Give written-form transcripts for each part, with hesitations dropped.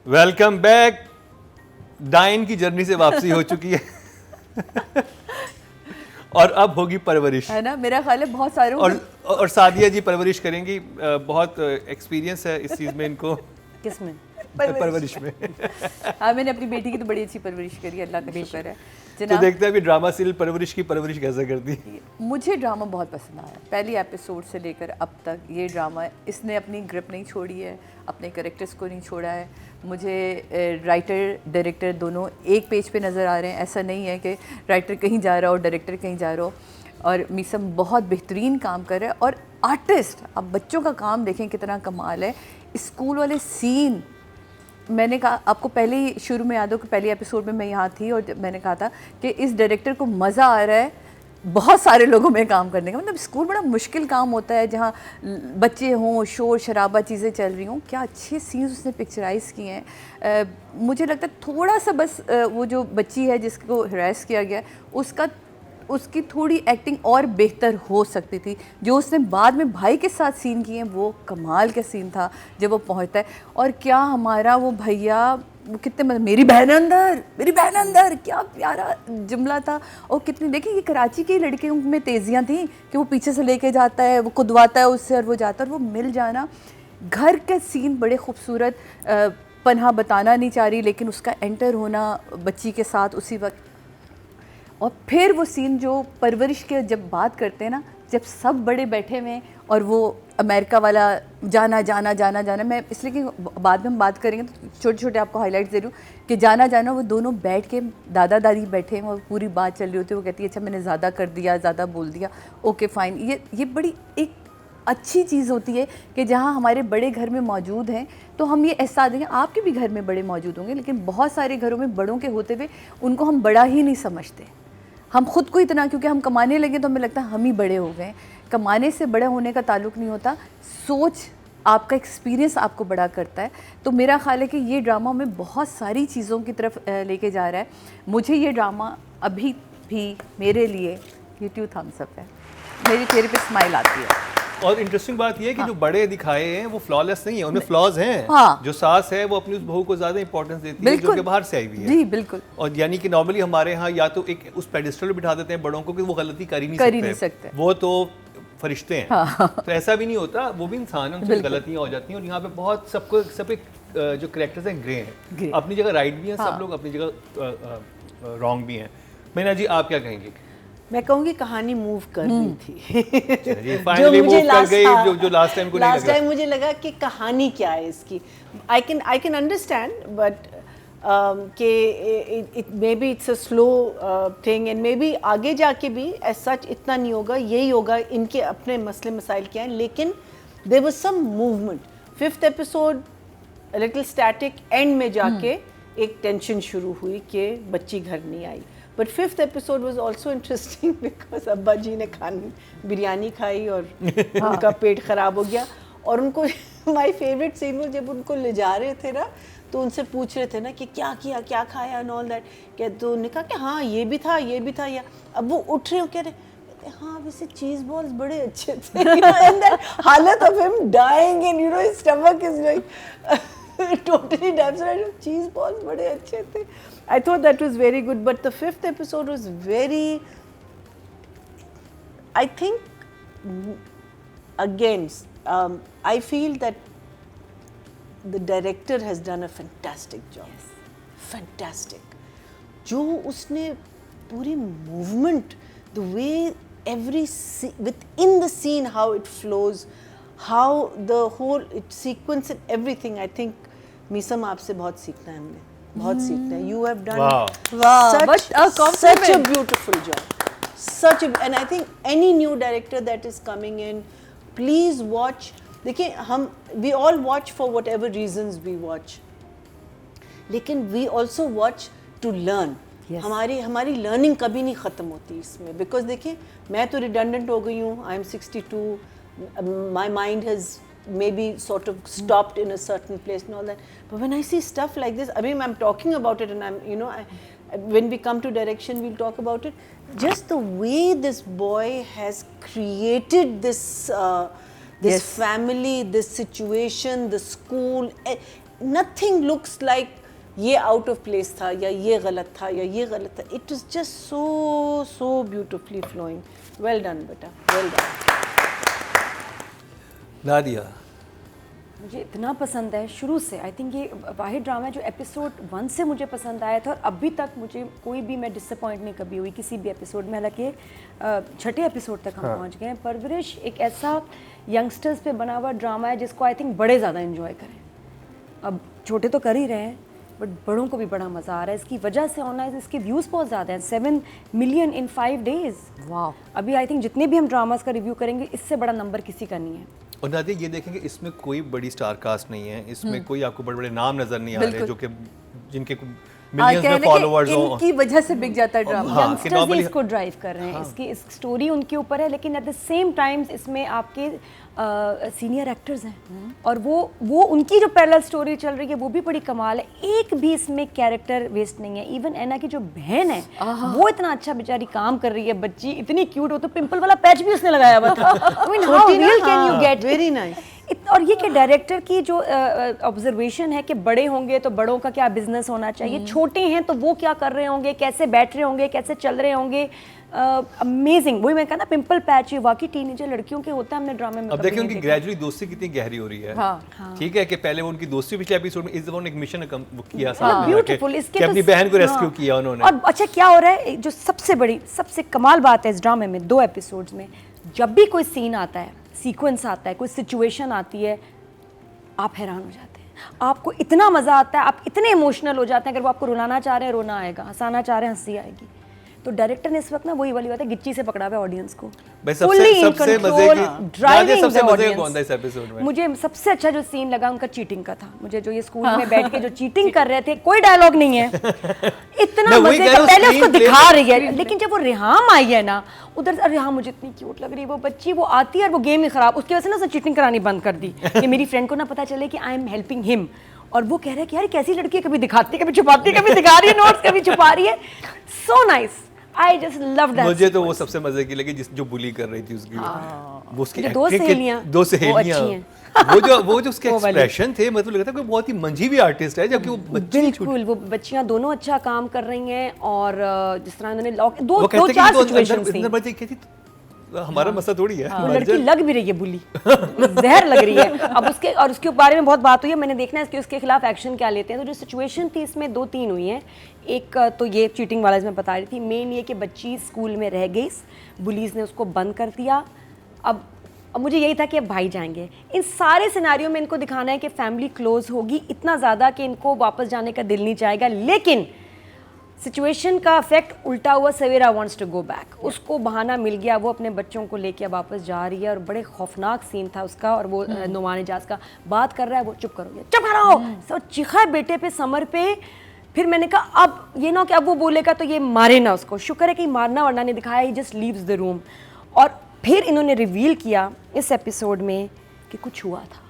Welcome back. Dine की journey से वापसी हो चुकी है और अब होगी परवरिश, है ना। मेरा ख्याल है बहुत सारे और सादिया जी परवरिश करेंगी। बहुत एक्सपीरियंस है इस चीज़ में इनको। किसमें? परवरिश में। हाँ, मैंने अपनी बेटी की तो बड़ी अच्छी परवरिश करी, अल्लाह का शुक्र है। तो देखते हैं अभी ड्रामा सीरियल परवरिश की परवरिश कैसे करती है। मुझे ड्रामा बहुत पसंद आया, पहली एपिसोड से लेकर अब तक ये ड्रामा, इसने अपनी ग्रिप नहीं छोड़ी है, अपने कैरेक्टर्स को नहीं छोड़ा है। मुझे राइटर डायरेक्टर दोनों एक पेज पे नज़र आ रहे हैं। ऐसा नहीं है कि राइटर कहीं जा रहा हो, डायरेक्टर कहीं जा रहा हो। और मीसम बहुत बेहतरीन काम कर रहा है। और आर्टिस्ट, अब बच्चों का काम देखें कितना कमाल है। स्कूल वाले सीन, मैंने कहा आपको पहले ही शुरू में याद हो कि पहली एपिसोड में मैं यहाँ थी और मैंने कहा था कि इस डायरेक्टर को मज़ा आ रहा है बहुत सारे लोगों में काम करने का। मतलब स्कूल बड़ा मुश्किल काम होता है जहाँ बच्चे हों, शोर शराबा चीज़ें चल रही हों। क्या अच्छे सीन्स उसने पिक्चराइज़ किए हैं। मुझे लगता है थोड़ा सा बस वो जो बच्ची है जिसको हरास किया गया उसकी थोड़ी एक्टिंग और बेहतर हो सकती थी। जो उसने बाद में भाई के साथ सीन किए हैं वो कमाल का सीन था जब वो पहुंचता है। और क्या हमारा वो भैया, वो कितने मतलब मेरी बहन अंदर, मेरी बहन अंदर, क्या प्यारा जुमला था। और कितनी, देखिए ये कराची की लड़कियों में तेज़ियाँ थी कि वो पीछे से लेके जाता है, वो कुदवाता है उससे और वो जाता है और वो मिल जाना। घर के सीन बड़े खूबसूरत, पन्हा बताना नहीं चाह रही लेकिन उसका एंटर होना बच्ची के साथ उसी वक्त। और फिर वो सीन जो परवरिश के जब बात करते हैं ना, जब सब बड़े बैठे हुए हैं और वो अमेरिका वाला जाना जाना जाना जाना, मैं इसलिए कि बाद में हम बात करेंगे तो छोटे छोटे आपको हाईलाइट्स दे रही हूँ कि जाना जाना, वो दोनों बैठ के दादा दादी बैठे हैं और पूरी बात चल रही होती है। वो कहती है अच्छा मैंने ज़्यादा कर दिया, ज़्यादा बोल दिया, ओके फ़ाइन। ये बड़ी एक अच्छी चीज़ होती है कि जहाँ हमारे बड़े घर में मौजूद हैं तो हम ये एहसास देंगे। आपके भी घर में बड़े मौजूद होंगे लेकिन बहुत सारे घरों में बड़ों के होते हुए उनको हम बड़ा ही नहीं समझते। हम खुद को इतना, क्योंकि हम कमाने लगे तो हमें लगता है हम ही बड़े हो गए। कमाने से बड़े होने का ताल्लुक़ नहीं होता, सोच, आपका एक्सपीरियंस आपको बड़ा करता है। तो मेरा ख्याल है कि ये ड्रामा हमें बहुत सारी चीज़ों की तरफ लेके जा रहा है। मुझे ये ड्रामा अभी भी मेरे लिए यूट्यूब थम्स अप है। मेरे चेहरे पे स्माइल आती है। और इंटरेस्टिंग बात यह है कि जो बड़े दिखाए हैं वो फ्लॉलेस नहीं है, उनमें फ्लॉज हैं। हाँ। जो सास है वो अपनी उस बहू को ज्यादा इंपॉर्टेंस देती है जो कि बाहर से आई हुई है। जी बिल्कुल। और यानी कि नॉर्मली हमारे यहाँ या तो एक उस पेडिस्टल पे बिठा देते हैं बड़ों को कि वो गलती कर ही नहीं सकते, वो तो फरिश्ते हैं। हाँ। तो ऐसा भी नहीं होता, वो भी इंसान है, उनसे गलतियाँ हो जाती हैं। और यहाँ पे बहुत सब एक जो करेक्टर्स हैं ग्रे हैं, अपनी जगह राइट भी हैं सब लोग, अपनी जगह रॉन्ग भी हैं। मीना जी आप क्या कहेंगे? मैं कहूँगी कहानी मूव कर रही थी जो मुझे लास्ट टाइम मुझे लगा कि कहानी क्या है इसकी। आई कैन अंडरस्टैंड बट कि it may be it's a slow thing and may be आगे जाके भी एज सच इतना नहीं होगा, यही होगा, इनके अपने मसले मसाइल क्या हैं। लेकिन there was some movement. 5th episode little static, end में जाके एक टेंशन शुरू हुई कि बच्ची घर नहीं आई। But 5th episode was also interesting because अब्बा जी ने बिरयानी खाई और उनका पेट ख़राब हो गया। और उनको माय फेवरेट सीन वो जब उनको ले जा रहे थे ना, तो उनसे पूछ रहे थे ना कि क्या किया, क्या खाया एंड ऑल दैट। क्या तो उन्होंने कहा कि हाँ ये भी था, ये भी था। या अब वो उठ रहे हो, कह रहे हाँ वैसे चीज़ बॉल्स बड़े अच्छे थे एंड दैट हालत of him dying and you know his stomach is like totally damn cheese balls बड़े अच्छे थे. I thought that was very good, but the 5th episode was very, I think again I feel that the director has done a fantastic job. Yes. Fantastic. जो उसने पूरी movement, the way every within the scene how it flows, how the whole sequence and everything, I think Meesam आपसे बहुत सीखना है, हमने बहुत सीखना है. You have done such a beautiful job, and I think any new director that is coming in, please watch. देखिए हम we all watch for whatever reasons we watch, लेकिन we also watch to learn. Yes. हमारी learning कभी नहीं ख़त्म होती इसमें, because देखिए मैं तो रिडंडेंट हो गई हूँ. I am 62. My mind has maybe sort of stopped in a certain place and all that. But when I see stuff like this, I mean I'm talking about it and I'm, you know, when we come to direction we'll talk about it. Just the way this boy has created this this family, this situation, the school, nothing looks like ये out of place था या ये गलत था या ये गलत था. It is just so beautifully flowing. Well done बेटा, वेल डन. नादिया, मुझे इतना पसंद है शुरू से. आई थिंक ये वाहिद ड्रामा है जो एपिसोड 1 से मुझे पसंद आया था और अभी तक मुझे कोई भी मैं डिसअपॉइंट नहीं कभी हुई किसी भी एपिसोड में. हालांकि छठे एपिसोड तक हम पहुंच गए हैं. परवरिश एक ऐसा यंगस्टर्स पे बना हुआ ड्रामा है जिसको आई थिंक बड़े ज़्यादा इन्जॉय करें. अब छोटे तो कर ही रहे हैं बट बड़ों को भी बड़ा मज़ा आ रहा है. इसकी वजह से ऑनलाइन इसके व्यूज़ बहुत ज़्यादा हैं. 7 मिलियन इन 5 days. वाह. अभी आई थिंक जितने भी हम ड्रामास का रिव्यू करेंगे इससे बड़ा नंबर किसी का नहीं है. और नादिया ये देखेंगे इसमें कोई बड़ी स्टार कास्ट नहीं है, इसमें कोई आपको बड़े बड़े नाम नजर नहीं आ रहे जो कि जिनके मिलियंस में फॉलोअर्स हो. इनकी वजह से बिक जाता है ड्रामा. यंगस्टर्स ही इसको ड्राइव कर रहे हैं. इसकी इस स्टोरी उनके ऊपर है लेकिन एट द सेम टाइम्स इसमें आपके सीनियर एक्टर्स हैं और वो उनकी जो पैरेलल स्टोरी चल रही है वो भी बड़ी कमाल है. एक भी इसमें कैरेक्टर वेस्ट नहीं है. इवन ऐना की जो बहन है वो इतना अच्छा बेचारी काम कर रही है. बच्ची इतनी क्यूट हो तो पिंपल वाला पैच भी उसने लगाया हुआ था. I mean how real can you get. Very nice. और ये कि डायरेक्टर की जो ऑब्जर्वेशन है कि बड़े होंगे तो बड़ों का क्या बिजनेस होना चाहिए, छोटे हैं तो वो क्या कर रहे होंगे, कैसे बैठ रहे होंगे, कैसे चल रहे होंगे. अमेजिंग. वही मैं कहा ना पिंपल पैच ये वाकई टीनेजर लड़कियों के होता है. हमने ड्रामे में अब देखिए उनकी ग्रेजुअली दोस्ती कितनी गहरी हो रही है. ठीक है कि पहले वो उनकी दोस्ती पिछले एपिसोड में इस दफा एक मिशन किया साथ ब्यूटीफुल. इसके अपनी बहन को रेस्क्यू किया उन्होंने. और अच्छा क्या हो रहा है जो सबसे कमाल बात है इस ड्रामे में 2 एपिसोड्स में, जब भी कोई सीन आता है, सीक्वेंस आता है, कोई सिचुएशन आती है, आप हैरान हो जाते हैं. आपको इतना मज़ा आता है, आप इतने इमोशनल हो जाते हैं. अगर वो आपको रुलाना चाह रहे हैं रोना आएगा, हंसाना चाह रहे हैं हंसी आएगी. तो डायरेक्टर ने इस वक्त ना वही वाली बात है गिच्ची से पकड़ा हुआ है ऑडियंस को. सबसे मजे कौन था इस एपिसोड में? मुझे सबसे अच्छा जो सीन लगा उनका चीटिंग का था. मुझे जो ये स्कूल में बैठ के जो चीटिंग कर रहे थे, कोई डायलॉग नहीं है, इतना मजे का. पहले उसको दिखा रही है लेकिन जब वो रिहाम आई है ना उधर से, रिहाम मुझे इतनी क्यूट लग रही है वो बच्ची. वो आती है और वो गेम ही खराब, उसकी वजह से ना उसने चीटिंग करानी बंद कर दी कि मेरी फ्रेंड को ना पता चले कि आई एम हेल्पिंग हिम. और वो कह रहे हैं कि यार कैसी लड़की है, कभी दिखाती है कभी छुपाती है, कभी दिखा रही है नोट्स कभी छुपा रही है. So nice. I just love that. मुझे तो वो सबसे मजे की लगी जिस जो बुली कर रही थी उसकी. वो उसकी दो सहेलियां वो जो उसके एक्सप्रेशन थे, मतलब लगता है कोई बहुत ही मंझी हुई आर्टिस्ट है जबकि वो बच्ची. बिल्कुल वो बच्चियां दोनों अच्छा काम कर रही हैं. और जिस तरह उन्होंने 2-4 सिचुएशंस थी. हमारा मसला थोड़ी है. वो लड़की लग भी रही है बुली, जहर लग रही है. अब उसके बारे में बहुत बात हुई है. मैंने देखना है कि उसके खिलाफ एक्शन क्या लेते हैं. तो जो सिचुएशन थी इसमें 2-3 हुई हैं. एक तो ये चीटिंग वाला मैं बता रही थी. मेन ये कि बच्ची स्कूल में रह गई, पुलिस ने उसको बंद कर दिया. अब मुझे यही था कि अब भाई जाएंगे. इन सारे सिनेरियो में इनको दिखाना है कि फैमिली क्लोज होगी इतना ज़्यादा कि इनको वापस जाने का दिल नहीं चाहेगा. लेकिन सिचुएशन का इफेक्ट उल्टा हुआ. सवेरा वांट्स टू गो बैक. उसको बहाना मिल गया, वो अपने बच्चों को लेके वापस जा रही है. और बड़े खौफनाक सीन था उसका. और वो नुमान इजाज का बात कर रहा है, वो चुप करोगे, चुप करो. सब चिखा बेटे पे, समर पे. फिर मैंने कहा अब ये ना कि अब वो बोलेगा तो ये मारे ना उसको. शुक्र है कि मारना वरना नहीं दिखाया. ही जस्ट लीव्स द रूम. और फिर इन्होंने रिवील किया इस एपिसोड में कि कुछ हुआ था,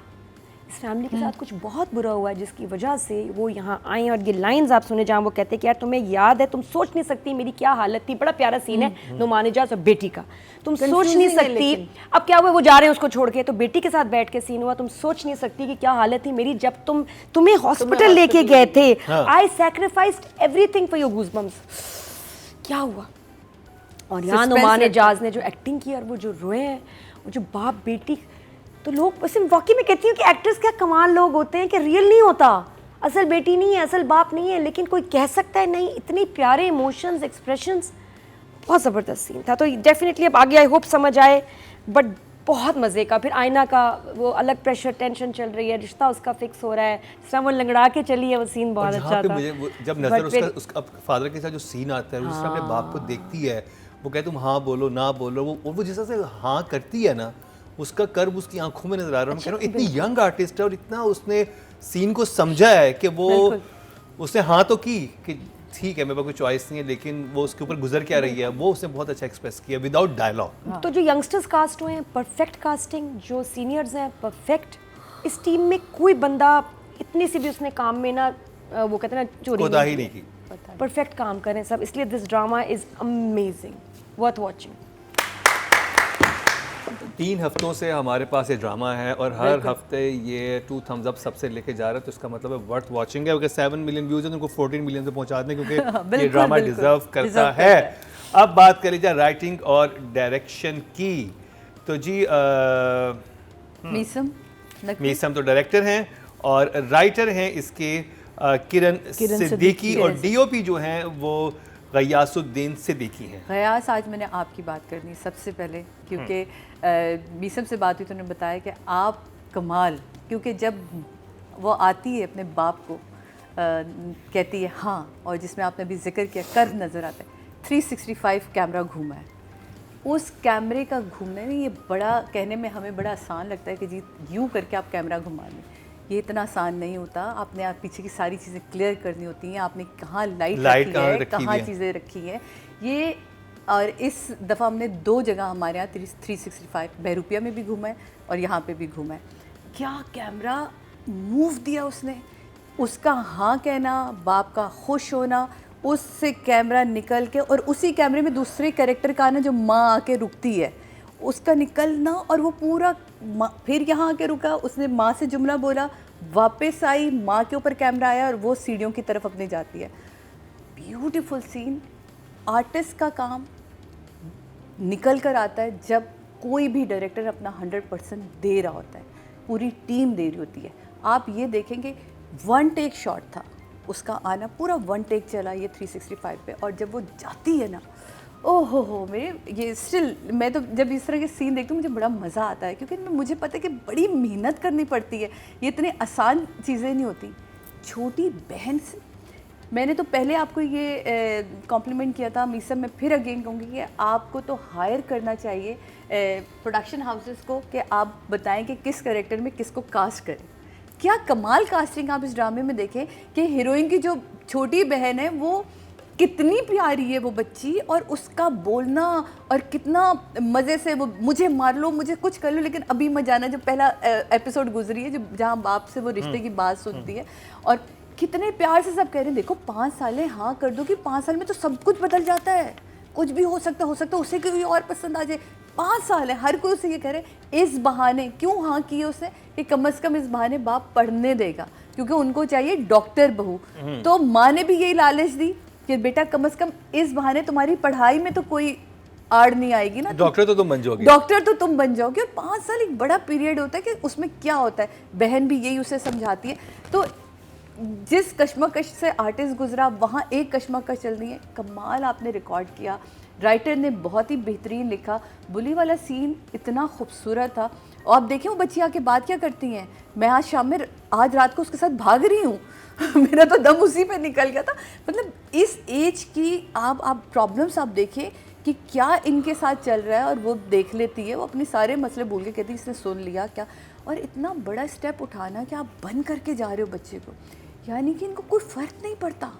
इस फैमिली के साथ कुछ बहुत बुरा हुआ है जिसकी वजह से वो यहाँ आए. और ये लाइंस आप सुने जहाँ वो कहते हैं कि यार तुम्हें याद है, तुम सोच नहीं सकती मेरी क्या हालत थी. बड़ा प्यारा सीन है नुमान इजाज और बेटी का. तुम सोच नहीं सकती. अब क्या हुआ, वो जा रहे हैं उसको छोड़ के, तो बेटी के साथ बैठ के सीन हुआ. तुम सोच नहीं सकती कि क्या हालत थी मेरी जब तुम्हें हॉस्पिटल लेके गए थे. I sacrificed everything for your goosebumps. क्या हुआ. और यहाँ नुमान इजाज ने जो एक्टिंग की और वो जो रोए हैं, वो जो बाप बेटी. तो लोग वैसे वाकई में कहती हूँ कि एक्टर्स क्या कमाल लोग होते हैं कि रियल नहीं होता, असल बेटी नहीं है, असल बाप नहीं है, लेकिन कोई कह सकता है नहीं. इतने प्यारे इमोशंस, एक्सप्रेशंस, बहुत ज़बरदस्त सीन था. तो डेफिनेटली अब आगे आई होप समझ आए. बट बहुत मज़े का. फिर आयना का वो अलग प्रेशर टेंशन चल रही है, रिश्ता उसका फिक्स हो रहा है, जिस तरह वो लंगड़ा के चली है, वो सीन बहुत अच्छा था. जब नजर उसका फादर के साथ जो सीन आता है, जिस तरह अपने बाप को देखती है, वो कहते तुम हाँ बोलो ना बोलो, वो जिस तरह से हाँ करती है ना, उसका कर्व उसकी आंखों में नजर आ रहा है. मैं कह रहा हूँ इतनी यंग आर्टिस्ट है और इतना उसने सीन को समझा है कि वो उसने हाँ तो की कि ठीक है मेरे पास कोई चॉइस नहीं है, लेकिन वो उसके ऊपर गुजर क्या रही है वो उसने बहुत अच्छा एक्सप्रेस किया विदाउट डायलॉग. तो जो यंगस्टर्स कास्ट हुए हैं परफेक्ट कास्टिंग, जो सीनियर्स हैं परफेक्ट. इस टीम में कोई बंदा इतनी सी भी उसने काम में ना वो कहते हैं ना चोरी नहीं की. परफेक्ट काम करें सब. इसलिए this drama is amazing, worth watching. 3 हफ्तों से हमारे पास ये ड्रामा है और हर हफ्ते ये 2 thumbs up सबसे लेके जा रहा है, तो इसका मतलब है वर्थ वॉचिंग है। अगर 7 मिलियन व्यूज़ हैं तो उनको 14 मिलियन से पहुंचा दें, क्योंकि ये ड्रामा डिजर्व करता है। अब बात कर लीजिए राइटिंग और डायरेक्शन की, तो जी मीसम तो डायरेक्टर हैं और राइटर हैं इसके किरण सिद्दीकी, और डीओपी जो हैं वो गयासुद्दीन सिद्दीकी हैं। गयास, आज मैंने आपकी बात करनी सबसे पहले, क्योंकि मीसम से बात हुई तो उन्होंने बताया कि आप कमाल, क्योंकि जब वो आती है अपने बाप को कहती है हाँ, और जिसमें आपने अभी जिक्र किया कर्व नज़र आता है, 365 कैमरा घूमा है। उस कैमरे का घूमने में ये बड़ा कहने में हमें बड़ा आसान लगता है कि जी यूँ करके आप कैमरा घुमा लें, ये इतना आसान नहीं होता। आपने आप पीछे की सारी चीज़ें क्लियर करनी होती हैं, आपने कहाँ लाइट रखी है, कहाँ चीज़ें रखी हैं ये। और इस दफ़ा हमने 2 जगह हमारे यहाँ 365 बहरूपिया में भी घूमा है और यहाँ पे भी घूमा है। क्या कैमरा मूव दिया उसने, उसका हाँ कहना, बाप का खुश होना, उससे कैमरा निकल के और उसी कैमरे में दूसरे कैरेक्टर का आना जो माँ आके रुकती है, उसका निकलना, और वो पूरा फिर यहाँ आके रुका, उसने माँ से जुमला बोला, वापस आई, माँ के ऊपर कैमरा आया और वो सीढ़ियों की तरफ अपने जाती है। Beautiful scene. आर्टिस्ट का काम निकल कर आता है जब कोई भी डायरेक्टर अपना 100% दे रहा होता है, पूरी टीम दे रही होती है। आप ये देखेंगे 1 टेक शॉट था उसका आना, पूरा 1 टेक चला ये 365 पे, और जब वो जाती है ना, ओहो हो, मेरे ये स्टिल, मैं तो जब इस तरह के सीन देखती हूँ मुझे बड़ा मज़ा आता है, क्योंकि मुझे पता है कि बड़ी मेहनत करनी पड़ती है, ये इतने आसान चीज़ें नहीं होती। छोटी बहन से मैंने तो पहले आपको ये कॉम्प्लीमेंट किया था, मीसम मैं फिर अगेन कहूँगी कि आपको तो हायर करना चाहिए प्रोडक्शन हाउसेस को कि आप बताएं कि किस कैरेक्टर में किसको कास्ट करें। क्या कमाल कास्टिंग आप इस ड्रामे में देखें कि हीरोइन की जो छोटी बहन है वो कितनी प्यारी है वो बच्ची, और उसका बोलना और कितना मज़े से वो मुझे मार लो, मुझे कुछ कर लो, लेकिन अभी मजा आना, जो पहला एपिसोड गुजरी है जो जहाँ बाप से वो रिश्ते की बात सुनती है, और कितने प्यार से सब कह रहे हैं देखो 5 साल है, हाँ कर दो कि 5 साल में तो सब कुछ बदल जाता है, कुछ भी हो सकता है उसे कोई और पसंद आ जाए। 5 साल है, हर कोई उसे ये कह रहे इस बहाने क्यों हाँ किए उसने कि कम से कम इस बहाने बाप पढ़ने देगा, क्योंकि उनको चाहिए डॉक्टर बहू। तो माँ ने भी यही लालच दी कि बेटा कम से कम इस बहाने तुम्हारी पढ़ाई में तो कोई आड़ नहीं आएगी ना, डॉक्टर तो तुम बन जाओगे, डॉक्टर तो तुम बन जाओगे। और 5 साल एक बड़ा पीरियड होता है कि उसमें क्या होता है, बहन भी यही उसे समझाती है। तो जिस कश्मकश से आर्टिस्ट गुजरा वहाँ एक कश्मकश चल रही है। कमाल आपने रिकॉर्ड किया, राइटर ने बहुत ही बेहतरीन लिखा। बुली वाला सीन इतना खूबसूरत था, और आप देखें वो बच्ची आके बात क्या करती हैं, मैं आज रात को उसके साथ भाग रही हूँ मेरा तो दम उसी पे निकल गया था। मतलब इस एज की आप प्रॉब्लम्स आप देखिए कि क्या इनके साथ चल रहा है, और वो देख लेती है, वो अपने सारे मसले भूल के कहती है इसने सुन लिया क्या। और इतना बड़ा स्टेप उठाना कि आप बंद करके जा रहे हो बच्चे को, यानी कि इनको कोई फर्क नहीं पड़ता।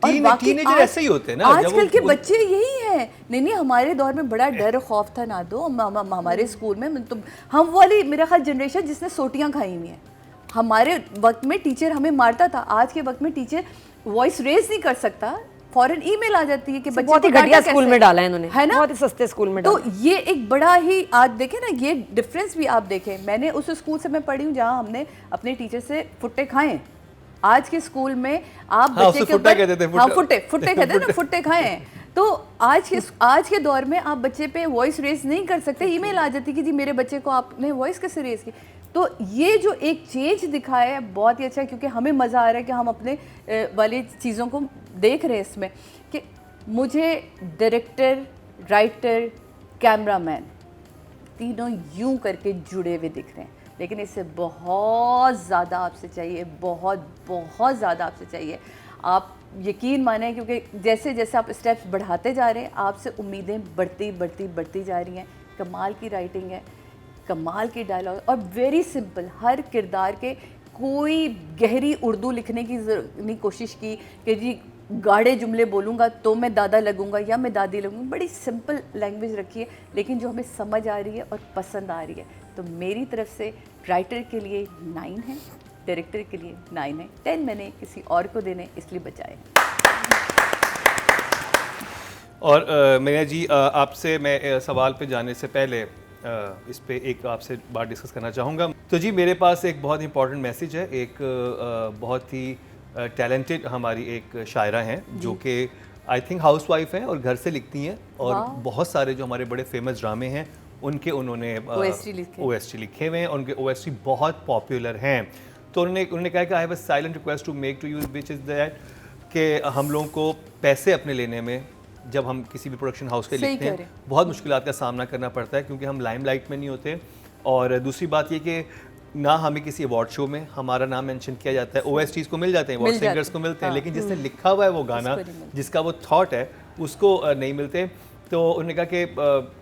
और टीनेजर ऐसे ही होते हैं ना, आजकल के बच्चे यही हैं। नहीं हमारे दौर में बड़ा डर खौफ था ना, दो हमारे स्कूल में तो हम वाली मेरा ख्याल जनरेशन जिसने सोटियां खाई हुई हैं। हमारे वक्त में टीचर हमें मारता था, आज के वक्त में टीचर वॉइस रेज नहीं कर सकता, फौरन ईमेल आ जाती है कि बच्चे बहुत ही घटिया स्कूल में डाला है इन्होंने, है ना, बहुत ही सस्ते स्कूल में डाला। तो ये एक बड़ा ही आज देखें ना, ये डिफरेंस भी आप देखें। मैंने उस स्कूल से मैं पढ़ी हूँ जहाँ हमने अपने टीचर से फुट्टे खाए। आज के स्कूल में आप बच्चे के ऊपर फुट्टे कहते हैं ना, फुट्टे खाए हैं। तो आज के दौर में आप बच्चे पे वॉइस रेज नहीं कर सकते, ईमेल आ जाती कि जी मेरे बच्चे को आपने वॉइस कैसे रेज की। तो ये जो एक चेंज दिखाया है बहुत ही अच्छा है, क्योंकि हमें मज़ा आ रहा है कि हम अपने वाली चीज़ों को देख रहे हैं इसमें कि मुझे डायरेक्टर, राइटर, कैमरामैन तीनों यूं करके जुड़े हुए दिख रहे हैं। लेकिन इससे बहुत ज़्यादा आपसे चाहिए, बहुत ज़्यादा आपसे चाहिए। आप यकीन माने, क्योंकि जैसे जैसे आप स्टेप्स बढ़ाते जा रहे हैं आपसे उम्मीदें बढ़ती जा रही हैं। कमाल की राइटिंग है, कमाल की डायलॉग, और वेरी सिंपल। हर किरदार के कोई गहरी उर्दू लिखने की नहीं कोशिश की कि जी गाढ़े जुमले बोलूँगा तो मैं दादा लगूँगा या मैं दादी लगूँगी। बड़ी सिंपल लैंग्वेज रखी है, लेकिन जो हमें समझ आ रही है और पसंद आ रही है। तो मेरी तरफ से राइटर के लिए 9 है, डायरेक्टर के लिए 9 है। 10 मैंने किसी और को देने इसलिए बचाए। और मैया जी, आपसे मैं सवाल पे जाने से पहले इस पे एक आपसे बात डिस्कस करना चाहूँगा। तो जी मेरे पास एक बहुत इंपॉर्टेंट मैसेज है। एक बहुत ही टैलेंटेड हमारी एक शायरा हैं जो कि आई थिंक हाउसवाइफ हैं और घर से लिखती हैं, और बहुत सारे जो हमारे बड़े फेमस ड्रामे हैं उनके उन्होंने OST लिखे हुए हैं, उनके OST बहुत पॉपुलर हैं। तो उन्होंने कहा कि I have a silent request to make to you which is that कि हम लोगों को पैसे अपने लेने में, जब हम किसी भी प्रोडक्शन हाउस के लिखते हैं, बहुत मुश्किलात का सामना करना पड़ता है क्योंकि हम लाइमलाइट में नहीं होते। और दूसरी बात ये कि ना हमें किसी अवार्ड शो में हमारा नाम मेंशन किया जाता है, OSTs को मिल जाते हैं, अवार्ड सिंगर्स को मिलते हैं, लेकिन जिसने लिखा हुआ है वो गाना, जिसका वो थॉट है, उसको नहीं मिलते। तो उन्होंने कहा कि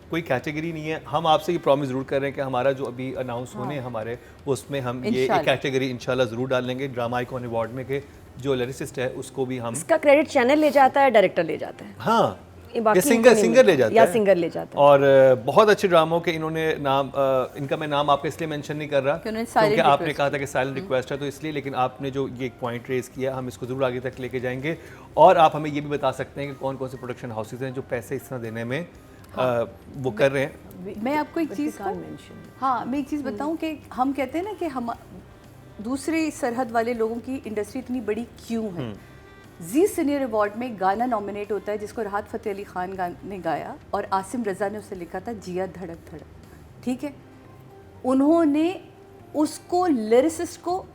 कोई कैटेगरी नहीं है, हम आपसे ये प्रॉमिस ज़रूर कर रहे हैं कि हमारा जो अभी अनाउंस होने हमारे उसमें हम ये एक कैटेगरी इंशाल्लाह ज़रूर डाल लेंगे ड्रामा आइकॉन अवार्ड में, कि जो लिरिसिस्ट है उसको भी हम, इसका क्रेडिट चैनल ले जाता है, डायरेक्टर ले जाता है, हाँ ये सिंगर ले जाता है, या सिंगर ले जाता है। और बहुत अच्छे ड्रामों के इन्होंने नाम, इनका मैं नाम आपको इसलिए मेंशन नहीं कर रहा क्योंकि आपने कहा था कि साइलेंट रिक्वेस्ट है, तो इसलिए, लेकिन आपने जो ये एक पॉइंट रेज किया हम इसको ज़रूर आगे तक लेके जाएंगे। और आप हमें ये भी बता सकते हैं कि कौन कौन से प्रोडक्शन हाउसेज हैं जो पैसे इस तरह देने में वो कर रहे हैं। मैं आपको एक चीज़ मैं एक चीज़ बताऊं कि हम कहते हैं ना कि हम दूसरे सरहद वाले लोगों की इंडस्ट्री इतनी बड़ी क्यों है। जी सीनियर अवार्ड में गाना नॉमिनेट होता है जिसको राहत फ़तेह अली खान ने गाया और आसिम रज़ा ने उसे लिखा था, जिया धड़क धड़क, ठीक है। उन्होंने उसको लिरिसिस्ट को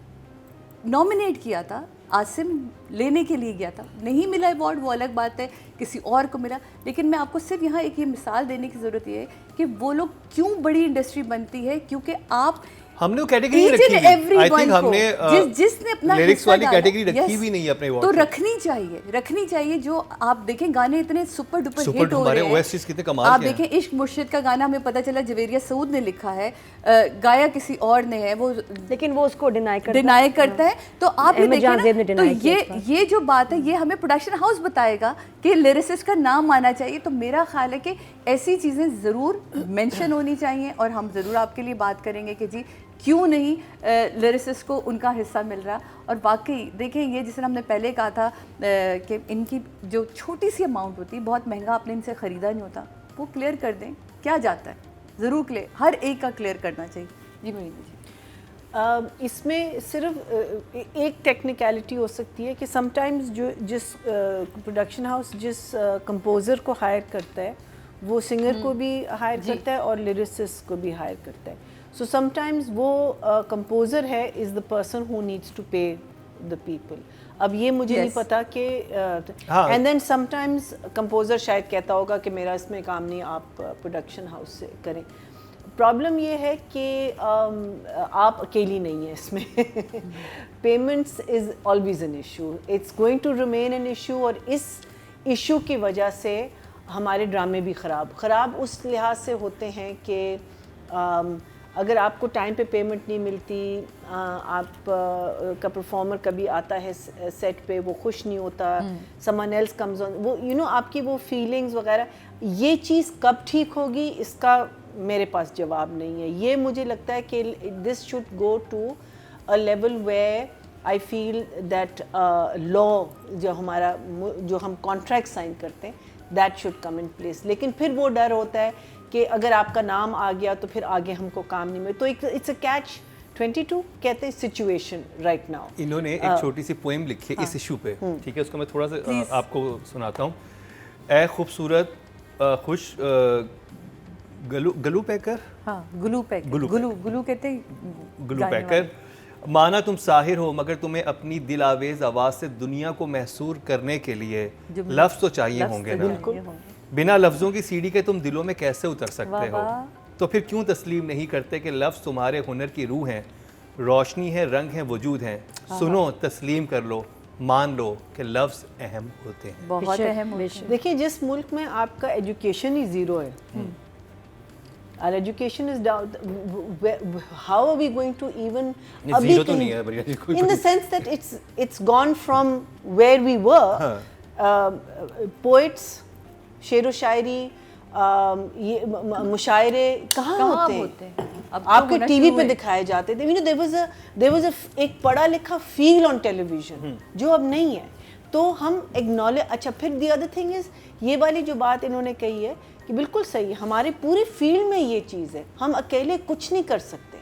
नॉमिनेट किया था, आसिम लेने के लिए गया था, नहीं मिला अवार्ड, वो अलग बात है, किसी और को मिला। लेकिन मैं आपको सिर्फ यहाँ एक ये मिसाल देने की ज़रूरत ये है कि वो लोग क्यों बड़ी इंडस्ट्री बनती है, क्योंकि आप हमने वो कैटेगरी रखी हुई, आई थिंक हमने जिसने अपना लिरिक्स वाली कैटेगरी रखी भी नहीं है अपने तो रखनी चाहिए। जो आप देखें गाने इतने सुपर डुपर हिट हो रहे हैं, OSTs कितने कमाल के आप देखें इश्क मुर्शिद का गाना हमें पता चला जवेरिया सऊद ने लिखा है, गाया किसी और ने है, वो लेकिन वो उसको डिनाई करता है। तो आप ये देखें, तो ये जो बात है ये हमें प्रोडक्शन हाउस बताएगा कि लिरिसिस्ट का नाम आना चाहिए। तो मेरा ख्याल है कि ऐसी चीज़ें ज़रूर मेंशन होनी चाहिए और हम ज़रूर आपके लिए बात करेंगे कि जी क्यों नहीं लिरिसिस्ट को उनका हिस्सा मिल रहा। और वाकई देखें, ये जिसे हमने पहले कहा था कि इनकी जो छोटी सी अमाउंट होती है, बहुत महंगा आपने इनसे ख़रीदा नहीं होता, वो क्लियर कर दें, क्या जाता है, ज़रूर क्लियर, हर एक का क्लियर करना चाहिए। जी मोहिनी जी, इसमें सिर्फ एक टेक्निकलिटी हो सकती है कि समटाइम्स जिस प्रोडक्शन हाउस जिस कंपोज़र को हायर करता है वो सिंगर को भी हायर करता है और लिरिसिस्ट को भी हायर करता है। So sometimes वो composer है is the person who needs to pay the people. अब ये मुझे नहीं पता कि and then sometimes composer शायद कहता होगा कि मेरा इसमें काम नहीं, आप production house से करें। प्रॉब्लम ये है कि आप अकेली नहीं है इसमें। Payments is always an issue. It's going to remain an issue और इस इशू की वजह से हमारे ड्रामे भी ख़राब उस लिहाज से होते हैं कि अगर आपको टाइम पे पेमेंट नहीं मिलती, आप का परफॉर्मर कभी आता है सेट पे, वो खुश नहीं होता, समवन एल्स कम्स ऑन, वो आपकी वो फीलिंग्स वगैरह, ये चीज़ कब ठीक होगी इसका मेरे पास जवाब नहीं है। ये मुझे लगता है कि this should go to a level where I feel that law जो हम कॉन्ट्रैक्ट साइन करते हैं that should come in place. लेकिन फिर वो डर होता है कि अगर आपका नाम आ गया तो फिर आगे हमको काम नहीं मिले, तो इट्स अ कैच 22 कहते हैं सिचुएशन राइट नाउ। इन्होंने एक छोटी सी पोएम लिखी है इस इशू पे, ठीक है, उसको मैं थोड़ा सा आपको सुनाता हूँ। ए खूबसूरत खुश गलू पैकर, गुलू कहते हैं, गुलू पैकर, माना तुम साहिर हो मगर तुम्हें अपनी दिल आवेज आवाज़ से दुनिया को महसूर करने के लिए लफ्ज़ तो चाहिए होंगे ना, बिना लफ्ज़ों की सीढ़ी के तुम दिलों में कैसे उतर सकते हो, तो फिर क्यों तस्लीम नहीं करते कि लफ्ज़ तुम्हारे हुनर की रूह हैं, रोशनी है, रंग है, वजूद हैं, सुनो तस्लीम कर लो, मान लो कि लफ्ज़ अहम होते हैं, बहुत अहम होते हैं। देखिए जिस मुल्क में आपका एजुकेशन ही ज़ीरो है, our education is down, how are we going to even in the sense that it's gone from where we were, poets, शेर व शायरी, ये मुशायरे कहाँ होते हैं? आपके टीवी पे दिखाए जाते थे। You know, there was a एक पढ़ा लिखा फील ऑन टेलीविजन जो अब नहीं है। तो हम एक्नॉलेज, अच्छा फिर दी अदर थिंग इज, ये वाली जो बात इन्होंने कही है कि बिल्कुल सही, हमारे पूरी फील्ड में ये चीज़ है, हम अकेले कुछ नहीं कर सकते।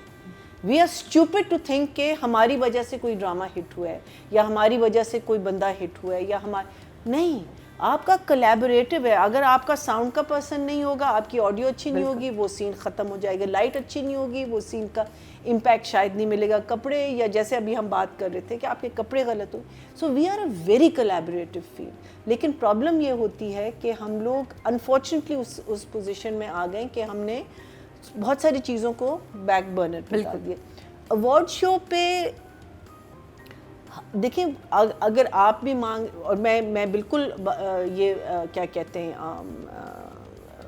We are stupid to think कि हमारी वजह से कोई ड्रामा हिट हुआ है या हमारी वजह से कोई बंदा हिट हुआ है या नहीं, आपका कोलैबोरेटिव है। अगर आपका साउंड का पर्सन नहीं होगा, आपकी ऑडियो अच्छी नहीं होगी, वो सीन ख़त्म हो जाएगा। लाइट अच्छी नहीं होगी, वो सीन का इम्पैक्ट शायद नहीं मिलेगा। कपड़े, या जैसे अभी हम बात कर रहे थे कि आपके कपड़े गलत हो। So we are a very collaborative field, लेकिन प्रॉब्लम ये होती है कि हम लोग अनफॉर्चुनेटली उस पोजीशन में आ गए कि हमने बहुत सारी चीज़ों को बैक बर्नर पे डाल दिया। अवार्ड शो पे देखिए, अगर आप भी मांग, और मैं बिल्कुल ये क्या कहते हैं,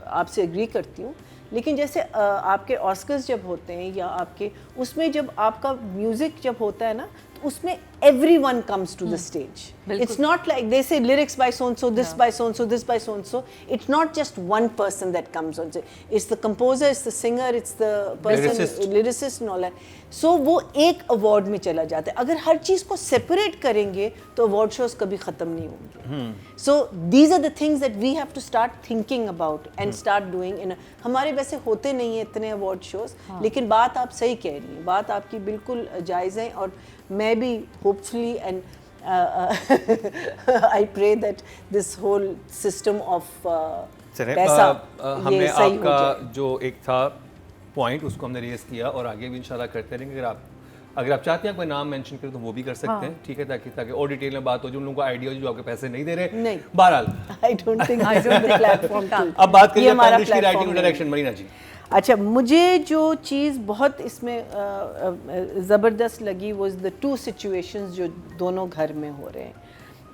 आपसे एग्री करती हूँ, लेकिन जैसे आपके ऑस्कर्स जब होते हैं या आपके उसमें जब आपका म्यूज़िक जब होता है ना, तो उसमें everyone comes to the stage. It's not like they say lyrics by so and so, this by so and so, this by so and so. It's not just one person that comes on stage. It's the composer, it's the singer, it's the person, lyricist and all that. So वो एक award में चला जाता है। अगर हर चीज़ को separate करेंगे तो अवार्ड शोज कभी ख़त्म नहीं होंगे। So these are the things that we have to start thinking about and start doing. हमारे वैसे होते नहीं हैं इतने अवार्ड शोज, लेकिन बात आप सही कह रही हैं, बात आपकी बिल्कुल जायज़ है। और मैं भी hopefully and I pray that this whole system of पैसा हमने आपका जो एक था पॉइंट उसको हमने रेज किया और आगे भी इंशाल्लाह करते रहेंगे। अगर आप चाहते हैं कोई नाम मेंशन करें तो वो भी कर सकते हैं, ठीक है, ताकि और डिटेल में बात हो, जो उन लोगों को आइडिया हो जो आपके पैसे नहीं दे रहे। नहीं, बहरहाल I don't think the platform to। अब बात करिए तानिश की राइटिंग और डायरेक्शन। मरीना जी, अच्छा, मुझे जो चीज़ बहुत इसमें ज़बरदस्त लगी वो द टू सिचुएशंस जो दोनों घर में हो रहे हैं।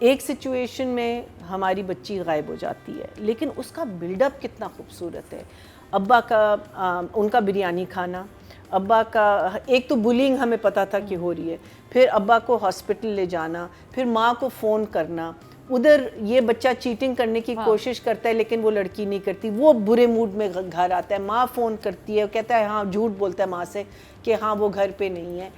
एक सिचुएशन में हमारी बच्ची गायब हो जाती है, लेकिन उसका बिल्डअप कितना खूबसूरत है। अब्बा का उनका बिरयानी खाना, अब्बा का एक तो बुलिंग हमें पता था कि हो रही है, फिर अब्बा को हॉस्पिटल ले जाना, फिर माँ को फ़ोन करना, उधर ये बच्चा चीटिंग करने की कोशिश करता है लेकिन वो लड़की नहीं करती, वो बुरे मूड में घर आता है, माँ फ़ोन करती है, कहता है हाँ, झूठ बोलता है माँ से कि हाँ वो घर पे नहीं है।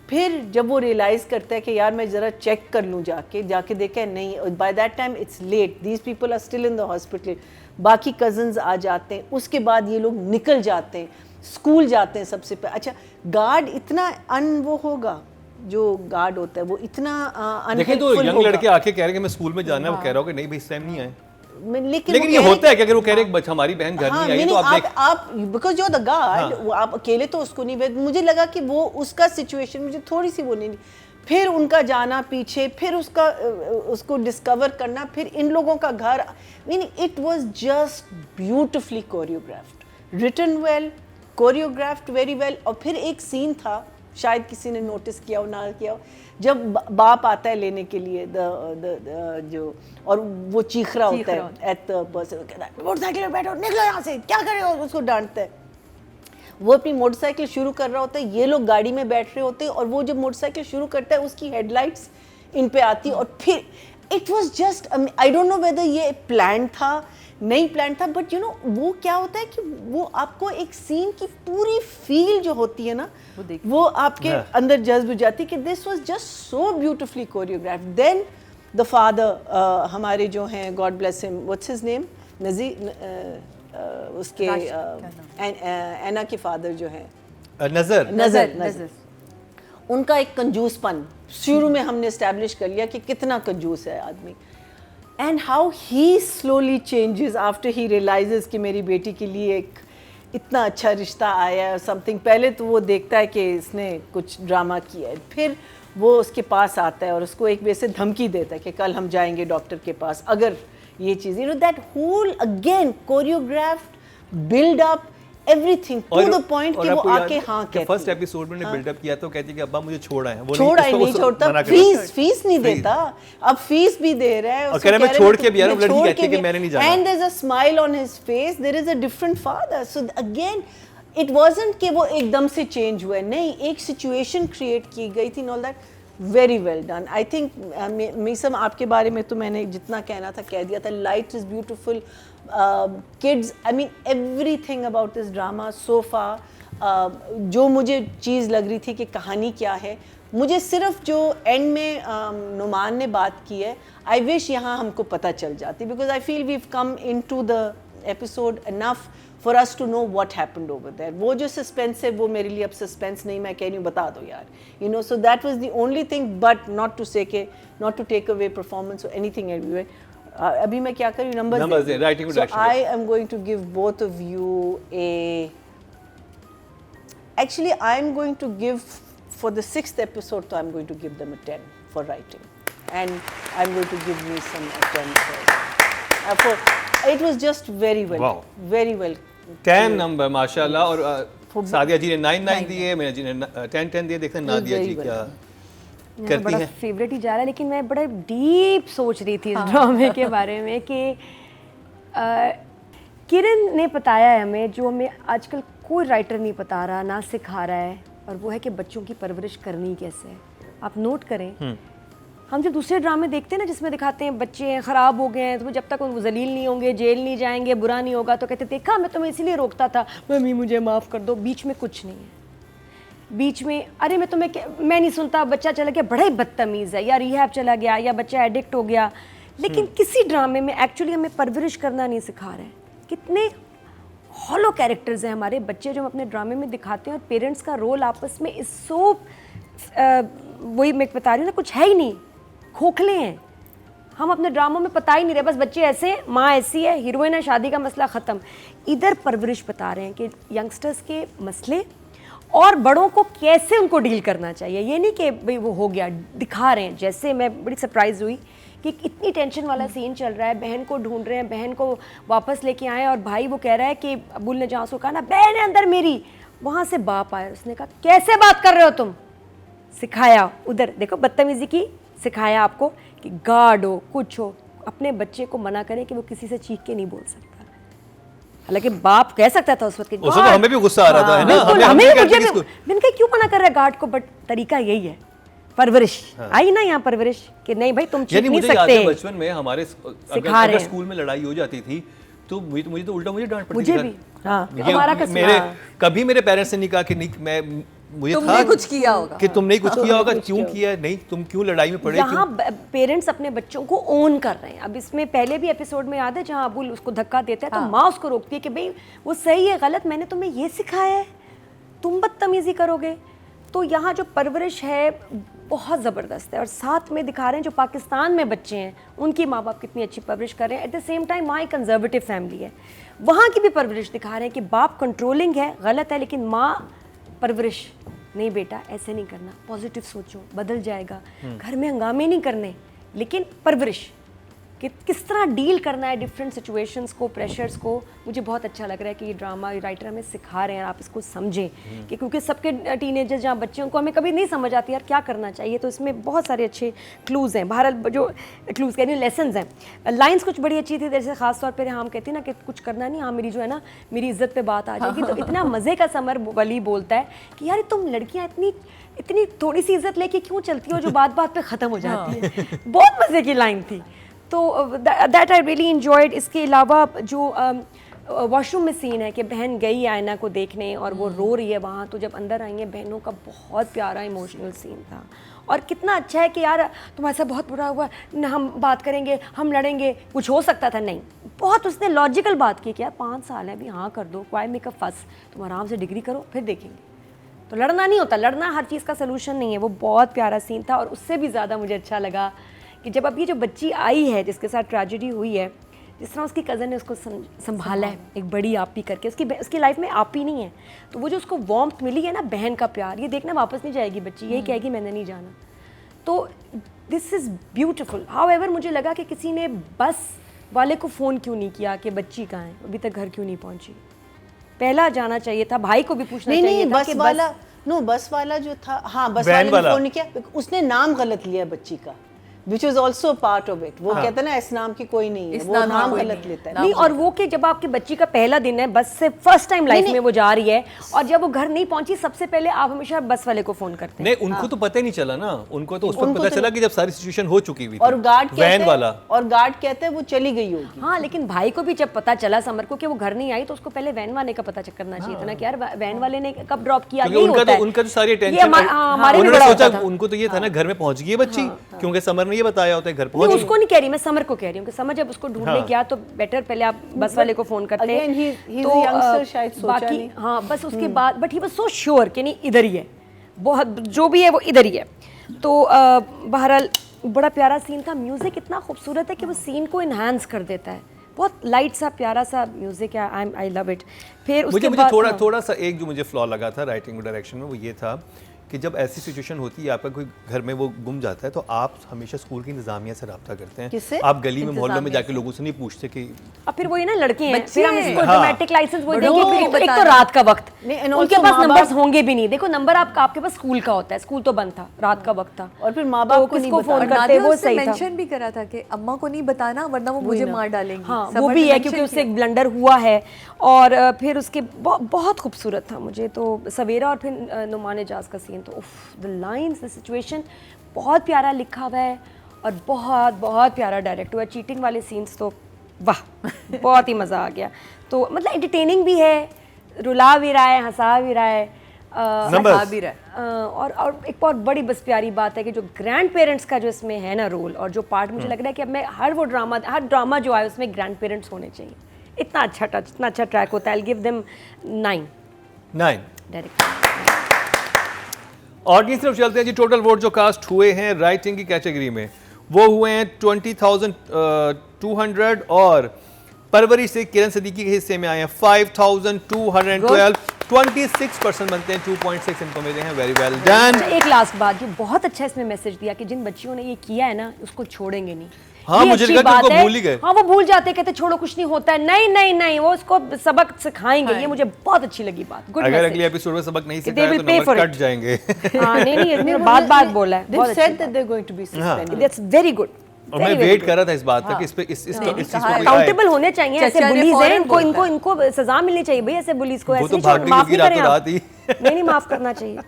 फिर जब वो रियलाइज़ करता है कि यार मैं ज़रा चेक कर लूँ, जाके देखा नहीं, by that time it's late, these people are still in the hospital, बाकी कज़न्स आ जाते हैं, उसके बाद ये लोग निकल जाते हैं, स्कूल जाते हैं सबसे पहले। अच्छा, गार्ड इतना वो होगा, जो गार्ड होता है वो इतना देखिए, तो यंग लड़के आके कह रहे हैं कि मैं स्कूल में जाना है, वो कह रहा हो कि नहीं भाई इस टाइम नहीं आए, लेकिन ये होता है कि अगर वो कह रहे हैं हमारी बहन घर नहीं आई, तो आप बिकॉज यू द गार्ड, वो आप अकेले तो उसको नहीं, मुझे लगा कि वो उसका सिचुएशन मुझे थोड़ी सी वो नहीं, फिर उनका जाना पीछे, फिर उसको डिस्कवर करना, फिर इन लोगों का घर, meaning it was just beautifully choreographed, written well, choreographed very well. और फिर एक सीन था, शायद किसी ने नोटिस किया हो ना किया हो, जब बाप आता है लेने के लिए जो, और वो चीख रहा होता है एट द पर्सन, मोटरसाइकिल में बैठो, निकलो यहाँ से, क्या कर रहे हो, उसको डांटता है। वो अपनी मोटरसाइकिल शुरू कर रहा होता है, ये लोग गाड़ी में बैठ रहे होते हैं, और वो जब मोटरसाइकिल शुरू करता है उसकी हेडलाइट्स इन पे आती, और फिर it was just, I don't know whether ये प्लान था नहीं प्लान था, बट यू नो वो क्या होता है कि वो आपको एक सीन की पूरी फील जो होती है ना, वो आपके अंदर जज्ब हो जाती है कि this was just so beautifully choreographed. Then the father हमारे जो हैं, god bless him, what's his name, उसके एना के फादर जो हैं, नज़र, उनका एक कंजूसपन शुरू में हमने एस्टैब्लिश कर लिया कि कितना कंजूस है आदमी, and how he slowly changes after he realises कि मेरी बेटी के लिए एक इतना अच्छा रिश्ता आया है समथिंग। पहले तो वो देखता है कि इसने कुछ ड्रामा किया है, फिर वो उसके पास आता है और उसको एक वैसे धमकी देता है कि कल हम जाएंगे डॉक्टर के पास अगर ये चीज़, you know that whole again choreographed build up everything to the point कि वो आके हाँ कहते हैं। फर्स्ट एपिसोड में बिल्डअप किया तो कहती कि अब्बा मुझे छोड़ा है, वो नहीं छोड़ता, फीस नहीं देता, अब फीस भी दे रहा है और कह रहा है मैं छोड़ के भी आ रहा हूं, लड़की कहती है कि मैंने नहीं जाना, and there is a smile on his face, there is a different father. So again it wasn't कि वो एकदम से चेंज हुआ, नहीं, एक सिचुएशन क्रिएट की गई थी, all that very well done. I think Meesam आपके बारे में तो मैंने जितना कहना था कह दिया था। Light is beautiful, kids, I mean everything about this drama so far. जो मुझे चीज़ लग रही थी कि कहानी क्या है, मुझे सिर्फ जो एंड में नुमान ने बात की है, आई विश यहाँ हमको पता चल जाती, because I feel we come in to the episode enough for us to know what happened over there. वो जो suspense है वो मेरे लिए अब suspense नहीं, मैं कह रही हूँ बता दो यार, you know. So that was the only thing, but not to say के not to take away performance or anything anyway. अभी मैं क्या कर रही हूँ, numbers they, writing so I am going to give both of you a, actually I'm going to give for the 6th episode, so I'm going to give them a 10 for writing, and I'm going to give me some a 10 for it was just very well, wow, very well. 10 number माशाल्लाह. और सादिया जी ने 9 दिए, मेरा जी ने 10 दिए. देखते हैं नादिया जी क्या करती हैं. फेवरेट ही जा रहा है, लेकिन मैं बड़ा डीप सोच रही थी इस ड्रामे के बारे में कि किरण ने बताया है हमें, जो हमें आजकल कोई राइटर नहीं बता रहा, ना सिखा रहा है, और वो है कि बच्चों की परवरिश करनी कैसे है. आप नोट करें, हम जब दूसरे ड्रामे देखते हैं ना जिसमें दिखाते हैं बच्चे ख़राब हो गए हैं, तो जब तक वो जलील नहीं होंगे, जेल नहीं जाएंगे, बुरा नहीं होगा, तो कहते देखा मैं तुम्हें इसीलिए रोकता था, मम्मी मुझे माफ़ कर दो. बीच में कुछ नहीं है. बीच में अरे मैं नहीं सुनता, बच्चा चला गया, बड़ा ही बदतमीज़ है, या रिहैब चला गया, या बच्चा एडिक्ट हो गया. लेकिन किसी ड्रामे में एक्चुअली हमें परवरिश करना नहीं सिखा रहे हैं. कितने हॉलो कैरेक्टर्स हैं हमारे बच्चे जो हम अपने ड्रामे में दिखाते हैं, और पेरेंट्स का रोल आपस में इस सो वही मैं बता रही हूँ ना, कुछ है ही नहीं, खोखले हैं. हम अपने ड्रामों में पता ही नहीं रहे, बस बच्चे ऐसे, माँ ऐसी है, हीरोइन है, शादी का मसला ख़त्म. इधर परवरिश बता रहे हैं कि यंगस्टर्स के मसले और बड़ों को कैसे उनको डील करना चाहिए. ये नहीं कि भाई वो हो गया, दिखा रहे हैं. जैसे मैं बड़ी सरप्राइज़ हुई कि इतनी टेंशन वाला सीन चल रहा है, बहन को ढूंढ रहे हैं, बहन को वापस लेके आए, और भाई वो कह रहा है कि अबुल ने जहाँ से कहा ना बहन है अंदर मेरी, वहाँ से बाप आया, उसने कहा कैसे बात कर रहे हो तुम. सिखाया उधर देखो बदतमीज़ी की, सिखाया आपको कि गार्ड हो, कुछ हो, अपने बच्चे को मना करें कि वो किसी से चीख के नहीं बोल सकता. हालांकि बाप कह सकता था उस वक्त, उस वक्त हमें भी गुस्सा आ रहा था, है ना, मैंने कहा क्यों मना कर रहा है गार्ड को, बट तरीका यही है, परवरिश. आई ना यहाँ परवरिश कि नहीं भाई तुम चीख नहीं सकते. बचपन में हमारे अगर स्कूल में लड़ाई हो जाती थी तो मुझे तो उल्टा मुझे डांट पड़ती थी. मुझे भी, हाँ, कभी मेरे पेरेंट्स ने नहीं कहा कि नहीं, मुझे तुमने कुछ किया होगा कि तुमने कुछ किया होगा, क्यों किया, नहीं तुम क्यों लड़ाई में पड़े. यहाँ पेरेंट्स अपने बच्चों को ओन कर रहे हैं. अब इसमें पहले भी एपिसोड में याद है जहाँ अबुल उसको धक्का देता है, तो माँ उसको रोकती है कि भाई वो सही है गलत, मैंने तुम्हें ये सिखाया है, तुम बदतमीजी करोगे. तो यहाँ जो परवरिश है बहुत ज़बरदस्त है, और साथ में दिखा रहे हैं जो पाकिस्तान में बच्चे हैं उनकी माँ बाप कितनी अच्छी परवरिश कर रहे हैं. एट द सेम टाइम माँ एक कंजर्वेटिव फैमिली है, वहाँ की भी परवरिश दिखा रहे हैं कि बाप कंट्रोलिंग है, गलत है, लेकिन माँ परवरिश, नहीं बेटा ऐसे नहीं करना, पॉजिटिव सोचो, बदल जाएगा, घर में हंगामे नहीं करने, लेकिन परवरिश कि किस तरह डील करना है डिफरेंट सिचुएशंस को, प्रेशर्स को. मुझे बहुत अच्छा लग रहा है कि ये ड्रामा राइटर हमें सिखा रहे हैं, आप इसको समझें कि क्योंकि सबके टीनेजर्स जहाँ बच्चे उनको हमें कभी नहीं समझ आती यार क्या करना चाहिए. तो इसमें बहुत सारे अच्छे क्लूज़ हैं, बहरहाल जो क्लूज़ कह रही हूँ लेसन्स हैं. लाइन्स कुछ बड़ी अच्छी थी, जैसे ख़ास तौर पर हम कहते हैं ना कि कुछ करना नहीं, हाँ मेरी जो है ना मेरी इज्जत पर बात आ जाएगी. तो इतना मज़े का समर वली बोलता है कि यार तुम लड़कियाँ इतनी थोड़ी सी इज्जत लेके क्यों चलती हो जो बात बात पे ख़त्म हो जाती है. बहुत मज़े की लाइन थी. तो दैट आई रियली इन्जॉयड. इसके अलावा जो वॉशरूम में सीन है कि बहन गई आयना को देखने और वो रो रही है वहाँ, तो जब अंदर आई है बहनों का बहुत प्यारा इमोशनल सीन था. और कितना अच्छा है कि यार तुम्हारे साथ बहुत बुरा हुआ न, हम बात करेंगे, हम लड़ेंगे, कुछ हो सकता था, नहीं, बहुत उसने लॉजिकल बात की कि यार 5 साल है अभी, हाँ कर दो, वाई मेक अ फस, तुम आराम से डिग्री करो फिर देखेंगे. तो लड़ना नहीं होता, लड़ना हर चीज़ का सलूशन नहीं है. वो बहुत प्यारा सीन था. और उससे भी ज़्यादा मुझे अच्छा लगा कि जब अब ये जो बच्ची आई है जिसके साथ ट्रेजेडी हुई है, जिस तरह उसकी कज़न ने उसको संभाला है एक बड़ी आपी करके, उसकी लाइफ में आपी नहीं है, तो वो जो उसको वार्मथ मिली है ना, बहन का प्यार, ये देखना वापस नहीं जाएगी बच्ची, यही कहेगी मैंने नहीं जाना. तो दिस इज़ ब्यूटिफुल. हाउएवर मुझे लगा कि किसी ने बस वाले को फ़ोन क्यों नहीं किया कि बच्ची कहाँ है, अभी तक घर क्यों नहीं पहुँची. पहला जाना चाहिए था, भाई को भी पूछना चाहिए था कि बस वाला जो था, हाँ बस वाले ने फ़ोन नहीं किया, उसने नाम गलत लिया बच्ची का, which was also part of it. वो कहते हैं ना इस नाम की कोई नहीं है, वो नाम गलत लेता है. नहीं, और वो कि जब आपकी बच्ची का पहला दिन है, बस से फर्स्ट टाइम लाइफ में वो जा रही है, और जब वो घर नहीं पहुंची, सबसे पहले आप हमेशा बस वाले को फोन करते हैं. नहीं, उनको तो पता ही नहीं चला ना, उनको तो उस वक्त पता चला कि जब सारी सिचुएशन हो चुकी हुई थी. और गार्ड कहते हैं वो चली गई होगी. हाँ, लेकिन भाई को भी जब पता चला समर को कि वो घर नहीं आई, तो उसको पहले वैन वाले का पता करना चाहिए था ना कि यार वैन वाले ने कब ड्रॉप किया. उनका तो सारी टेंशन, उन्होंने सोचा उनको तो ये था ना घर में पहुंच गई है बच्ची, क्योंकि समर ने ये बताया होता है घर नहीं, पहुंच। उसको नहीं कह रही, मैं समर को कह रही हूँ कि समर जब उसको ढूंढने गया तो बेटर पहले आप बस वाले को फोन करते Again, he's a youngster, शायद सोचा बाकी नहीं। हाँ बस उसके बाद but he was so sure कि नहीं इधर ही है, बहुत जो भी है वो इधर ही है। तो बहरहाल बड़ा प्यारा सीन था, म्यूजिक इतना खूबसूरत है कि वो सीन को इन्हांस कर देता है, बहुत लाइट सा प्यारा सा म्यूजिक है, आई लव इट। फिर उसके मुझे बाद थोड़ा सा एक जो मुझे फ्लॉ लगा था राइटिंग डायरेक्शन में वो ये था कि जब ऐसी सिचुएशन होती है आपका कोई घर में वो गुम जाता है तो आप हमेशा स्कूल की इंतजामिया से रब्ता करते हैं। किससे? आप गली में मोहल्लों में जाके लोगों से नहीं पूछते कि अब फिर वही ना लड़के हैं, बच्चे फिर हम इसको हाँ। ड्रामेटिक लाइसेंस वो बड़ों देंगे, को फिर एक तो बताना। रात का वक्त, नहीं, and उनके also पास माँ नंबर्स बाप- होंगे भी नहीं। देखो नंबर आपके पास स्कूल का होता है, स्कूल तो बंद था, रात का वक्त था, और फिर माँ तो बाप को नहीं किसको बताना। फोन और करते, वो उसने सही था। मेंशन भी करा था कि अम्मा को नहीं बताना वरना वो मुझे मार डालेंगी। हाँ समर वो भी ने है mention क्योंकि उससे किया। एक ब्लंडर हुआ है। और फिर उसके बहुत खूबसूरत था मुझे तो सवेरा और फिर नुमान एजाज का सीन, तो उफ द लाइंस द सिचुएशन बहुत प्यारा लिखा हुआ है और बहुत बहुत प्यारा डायरेक्ट हुआ है। चीटिंग वाले सीन्स तो वाह बहुत ही मज़ा आ गया। तो मतलब एंटरटेनिंग भी है, रुला भी रहा है, हंसा भी रहा है, Numbers। आ भी रहा है। और एक बहुत बड़ी बस प्यारी बात है कि जो ग्रैंड पेरेंट्स का जो इसमें है ना रोल, और जो पार्ट मुझे लग रहा है कि अब मैं हर ड्रामा जो आए उसमें ग्रैंड पेरेंट्स होने चाहिए। इतना अच्छा टच, इतना अच्छा ट्रैक होता है। I give them 9 direct. Audience तरफ चलते हैं जी। टोटल वोट जो कास्ट हुए हैं राइटिंग की कैटेगरी में वो हुए हैं 20,200 और परवरिश से किरण सदीकी के हिस्से में आए हैं 5,212। 26% बनते हैं, 2.6 इनको मिले हैं। Very well done. अच्छा, एक लास्ट बात, ये बहुत अच्छा इसमें मैसेज दिया कि जिन बच्चियों ने ये किया है ना उसको छोड़ेंगे नहीं। हाँ, ये मुझे अच्छी लगा कि बात उनको है। भूल ही गए। हाँ वो भूल जाते, कहते छोड़ो कुछ नहीं होता है, नहीं नहीं नहीं वो उसको सबक सिखाएंगे। ये मुझे बहुत अच्छी लगी बात। गुड अगर अगले एपिसोड में सबक नहीं सिखाया will तो pay for number it. Cut जाएंगे। हाँ नहीं नहीं इसने बात बोला है, They've बहुत said अच्छी that they're going to be suspended. That's very good. और मैं वेट कर रहा था इस बात का कि इस पे इस चीज को कोई आए। अकाउंटेबल होने चाहिए ऐसे चचा ने बुलीज हैं, फौरन इनको बोलता इनको इनको सजा मिलनी चाहिए भाई ऐसे बुलीज को। वो ऐसे तो नहीं भाग छोड़- गई माफ क्योंकि नहीं करें रातों आप। रात ही। नहीं नहीं माफ करना चाहिए।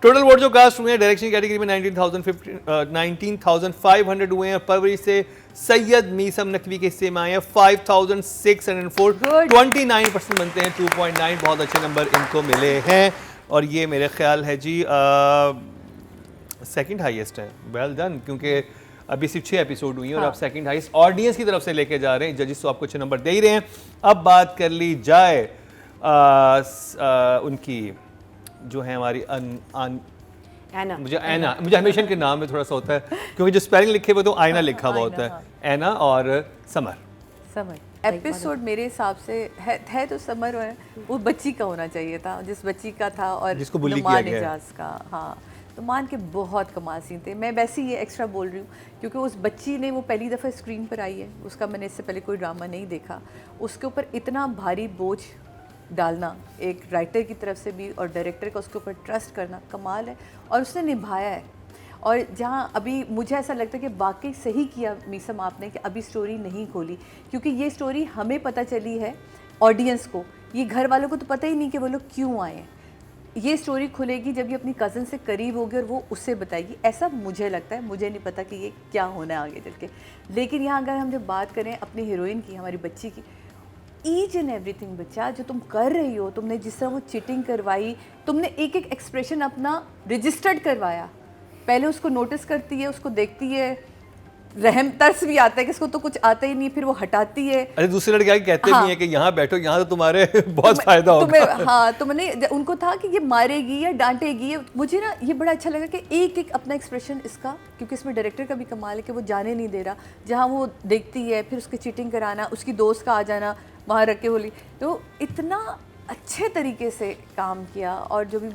टोटल वोट जो कास्ट हुए हैं डायरेक्शन कैटेगरी में 19,500 हुए हैं। परवरिश से सैयद मीसम नकवी के हिस्से में आए हैं 5,604। 29% बनते हैं, 2.9 बहुत अच्छे नंबर इनको मिले हैं। और ये मेरे ख्याल है जी सेकंड हाईएस्ट है। वेल डन, क्योंकि अभी सिर्फ 6 एपिसोड हुई हैं और आप सेकंड हाईएस्ट ऑडियंस की तरफ से लेके जा रहे हैं। जजेस तो आपको अच्छे नंबर दे ही रहे हैं। अब बात कर ली जाए उनकी जो है हमारी एना मुझे हमेशा इनके नाम में थोड़ा सा होता है क्योंकि जो स्पेलिंग लिखे हुए तो आईना लिखा हुआ होता है। एना और समर। एपिसोड मेरे हिसाब से है तो समर है, वो बच्ची का होना चाहिए था, जिस बच्ची का था और जिसको बुली नुमान किया गया है। एजाज का। हाँ तो मान के बहुत कमाल सीन थे। मैं वैसे ही ये एक्स्ट्रा बोल रही हूँ क्योंकि उस बच्ची ने वो पहली दफ़ा स्क्रीन पर आई है, उसका मैंने इससे पहले कोई ड्रामा नहीं देखा। उसके ऊपर इतना भारी बोझ डालना एक राइटर की तरफ से भी और डायरेक्टर का उसके ऊपर ट्रस्ट करना कमाल है और उसने निभाया है। और जहाँ अभी मुझे ऐसा लगता है कि वाकई सही किया मीसम आपने कि अभी स्टोरी नहीं खोली, क्योंकि ये स्टोरी हमें पता चली है ऑडियंस को, ये घर वालों को तो पता ही नहीं कि वो लोग क्यों आए हैं। ये स्टोरी खुलेगी जब ये अपनी कज़न से करीब होगी और वो उससे बताएगी, ऐसा मुझे लगता है। मुझे नहीं पता कि ये क्या होना है आगे चल के। लेकिन यहाँ अगर हम जब बात करें अपनी हीरोइन की, हमारी बच्ची की, ईच एंड एवरीथिंग बच्चा जो तुम कर रही हो, तुमने जिस तरह वो चीटिंग करवाई, तुमने एक एक एक्सप्रेशन अपना रजिस्टर्ड करवाया। पहले उसको नोटिस करती है, उसको देखती है, रहम तरस भी आता है कि इसको तो कुछ आता ही नहीं, फिर वो हटाती है। अरे दूसरे लड़के आके कहते हाँ। भी हैं कि यहाँ बैठो, यहाँ तो तुम्हारे बहुत फायदा होगा। हाँ तो मैंने उनको था कि ये मारेगी या डांटेगी। मुझे ना ये बड़ा अच्छा लगा कि एक एक अपना एक्सप्रेशन इसका, क्योंकि इसमें डायरेक्टर का भी कमाल है कि वो जाने नहीं दे रहा। जहाँ वो देखती है फिर उसकी चीटिंग कराना, उसकी दोस्त का आ जाना वहाँ रख के बोली, तो इतना अच्छे तरीके से काम किया। और जो भी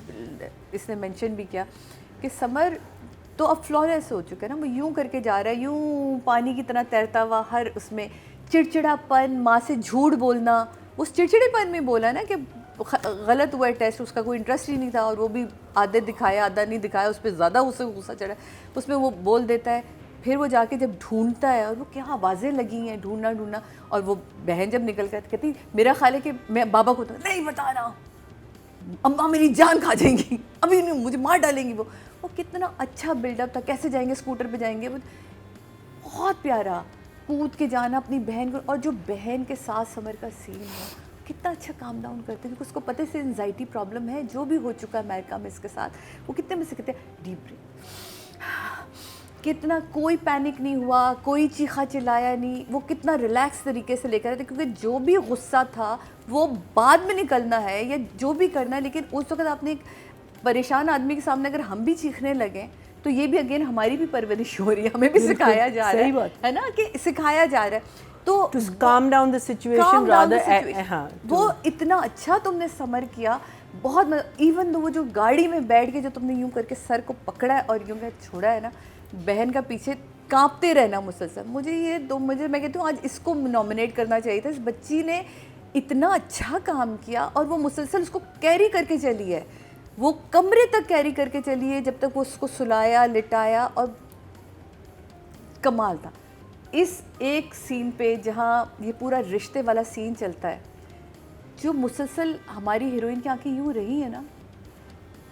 इसने मेंशन भी किया कि समर तो अब फ्लॉलेस हो चुका है ना, वो यूं करके जा रहा है, यूं पानी की तरह तैरता हुआ। हर उसमें चिड़चिड़ापन, माँ से झूठ बोलना, उस चिड़चिड़ेपन में बोला ना कि गलत हुआ है टेस्ट, उसका कोई इंटरेस्ट ही नहीं था और वो भी आधे दिखाया आधा नहीं दिखाया, उस पर ज़्यादा उसे गुस्सा चढ़ा, उसमें वो बोल देता है। फिर वो जाके जब ढूंढता है और वो क्या आवाज़ें लगी हैं, ढूंढना, और वो बहन जब निकल कर कहती मेरा ख्याल है कि मैं बाबा को तो नहीं बताना, अम्मा मेरी जान खा जाएंगी, अभी नहीं मुझे मार डालेंगी। वो कितना अच्छा बिल्डअप था, कैसे जाएंगे, स्कूटर पे जाएंगे, वो बहुत प्यारा कूद के जाना अपनी बहन को। और जो बहन के साथ समर का सीन है, कितना अच्छा काम डाउन करते हैं, क्योंकि उसको पता है एंजाइटी प्रॉब्लम है, जो भी हो चुका है अमेरिका में इसके साथ। वो कितने में से कहते हैं डीप ब्रीथ, कितना कोई पैनिक नहीं हुआ, कोई चीखा चिल्लाया नहीं, वो कितना रिलैक्स तरीके से लेकर आए थे, क्योंकि जो भी गुस्सा था वो बाद में निकलना है या जो भी करना है, लेकिन उस वक्त आपने एक परेशान आदमी के सामने अगर हम भी चीखने लगें तो ये भी अगेन हमारी भी परवरिश हो रही है, हमें भी सिखाया जा रहा है ना, कि सिखाया जा रहा है। तो to calm down the situation rather, हाँ, वो इतना अच्छा तुमने समर किया, बहुत इवन वो जो गाड़ी में बैठ के जो तुमने यूं करके सर को पकड़ा है और यूं करके छोड़ा है ना, बहन का पीछे कांपते रहना मुसलसल, मुझे मैं कहती हूँ आज इसको नॉमिनेट करना चाहिए था। इस बच्ची ने इतना अच्छा काम किया और वो मुसलसल उसको कैरी करके चली है, वो कमरे तक कैरी करके चली है, जब तक वो उसको सुलाया लिटाया, और कमाल था। इस एक सीन पे जहाँ ये पूरा रिश्ते वाला सीन चलता है, जो मुसलसल हमारी हीरोइन की आंखें यूँ रही है ना,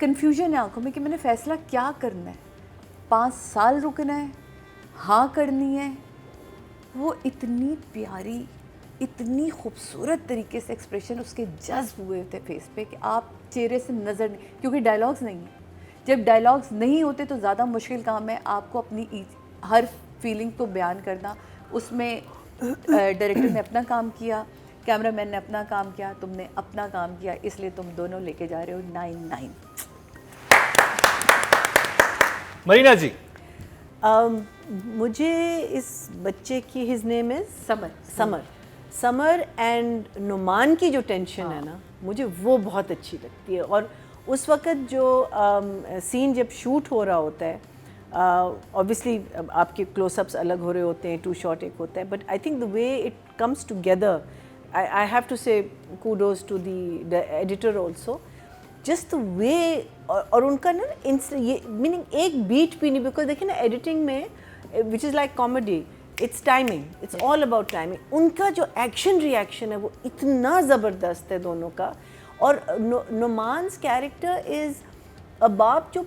कन्फ्यूजन है आंखों में कि मैंने फ़ैसला क्या करना है, 5 साल रुकना है, हाँ करनी है। वो इतनी प्यारी, इतनी खूबसूरत तरीके से एक्सप्रेशन उसके जज्ब हुए थे फेस पे कि आप चेहरे से नज़र नहीं, क्योंकि डायलॉग्स नहीं है। जब डायलॉग्स नहीं होते तो ज़्यादा मुश्किल काम है आपको अपनी हर फीलिंग को बयान करना। उसमें डायरेक्टर ने अपना काम किया, कैमरामैन ने अपना काम किया, तुमने अपना काम किया, इसलिए तुम दोनों लेके जा रहे हो 9-9। मरीना जी, मुझे इस बच्चे की, his name is Samar Samar and Numan की जो टेंशन है ना, मुझे वो बहुत अच्छी लगती है। और उस वक्त जो सीन जब शूट हो रहा होता है, ऑब्वियसली आपके क्लोजअप्स अलग हो रहे होते हैं, 2 शॉट एक होता है, but I think the way it comes together, I have to say kudos to the editor also, just the way, और उनका ना ये मीनिंग एक बीट भी नहीं, बिकॉज देखिए ना एडिटिंग में which is like comedy, it's timing, it's all about timing. उनका जो एक्शन रिएक्शन है वो इतना ज़बरदस्त है दोनों का। और नुमान्स कैरेक्टर इज़ अ बाप जो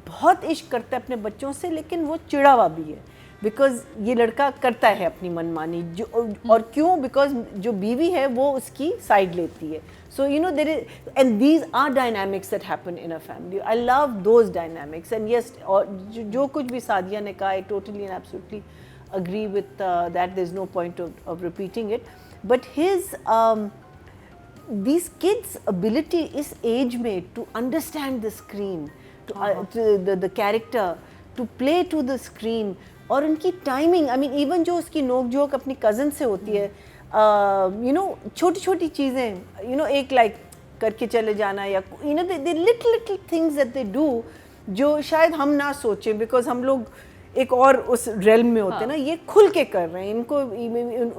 बहुत इश्क करता है अपने बच्चों से, लेकिन वो चिड़ा हुआ भी है, बिकॉज ये लड़का करता है अपनी मनमानी, जो और क्यों, बिकॉज जो बीवी है वो उसकी साइड लेती है। So you know there is, and these are dynamics that happen in a family. I love those dynamics, and yes, और जो कुछ भी सादिया ने कहा, I totally and absolutely agree with that. There's no point of repeating it, but his these kids' ability is age made to understand the screen, to the character, to play to the screen, और उनकी timing, I mean even जो उसकी नोक झोंक अपनी cousin से होती है, you know छोटी छोटी चीज़ें, you know एक like करके चले जाना, या you know the little things that they do जो शायद हम ना सोचें, because हम लोग एक और उस रेल्म में होते हैं ना, ये खुल के कर रहे हैं। इनको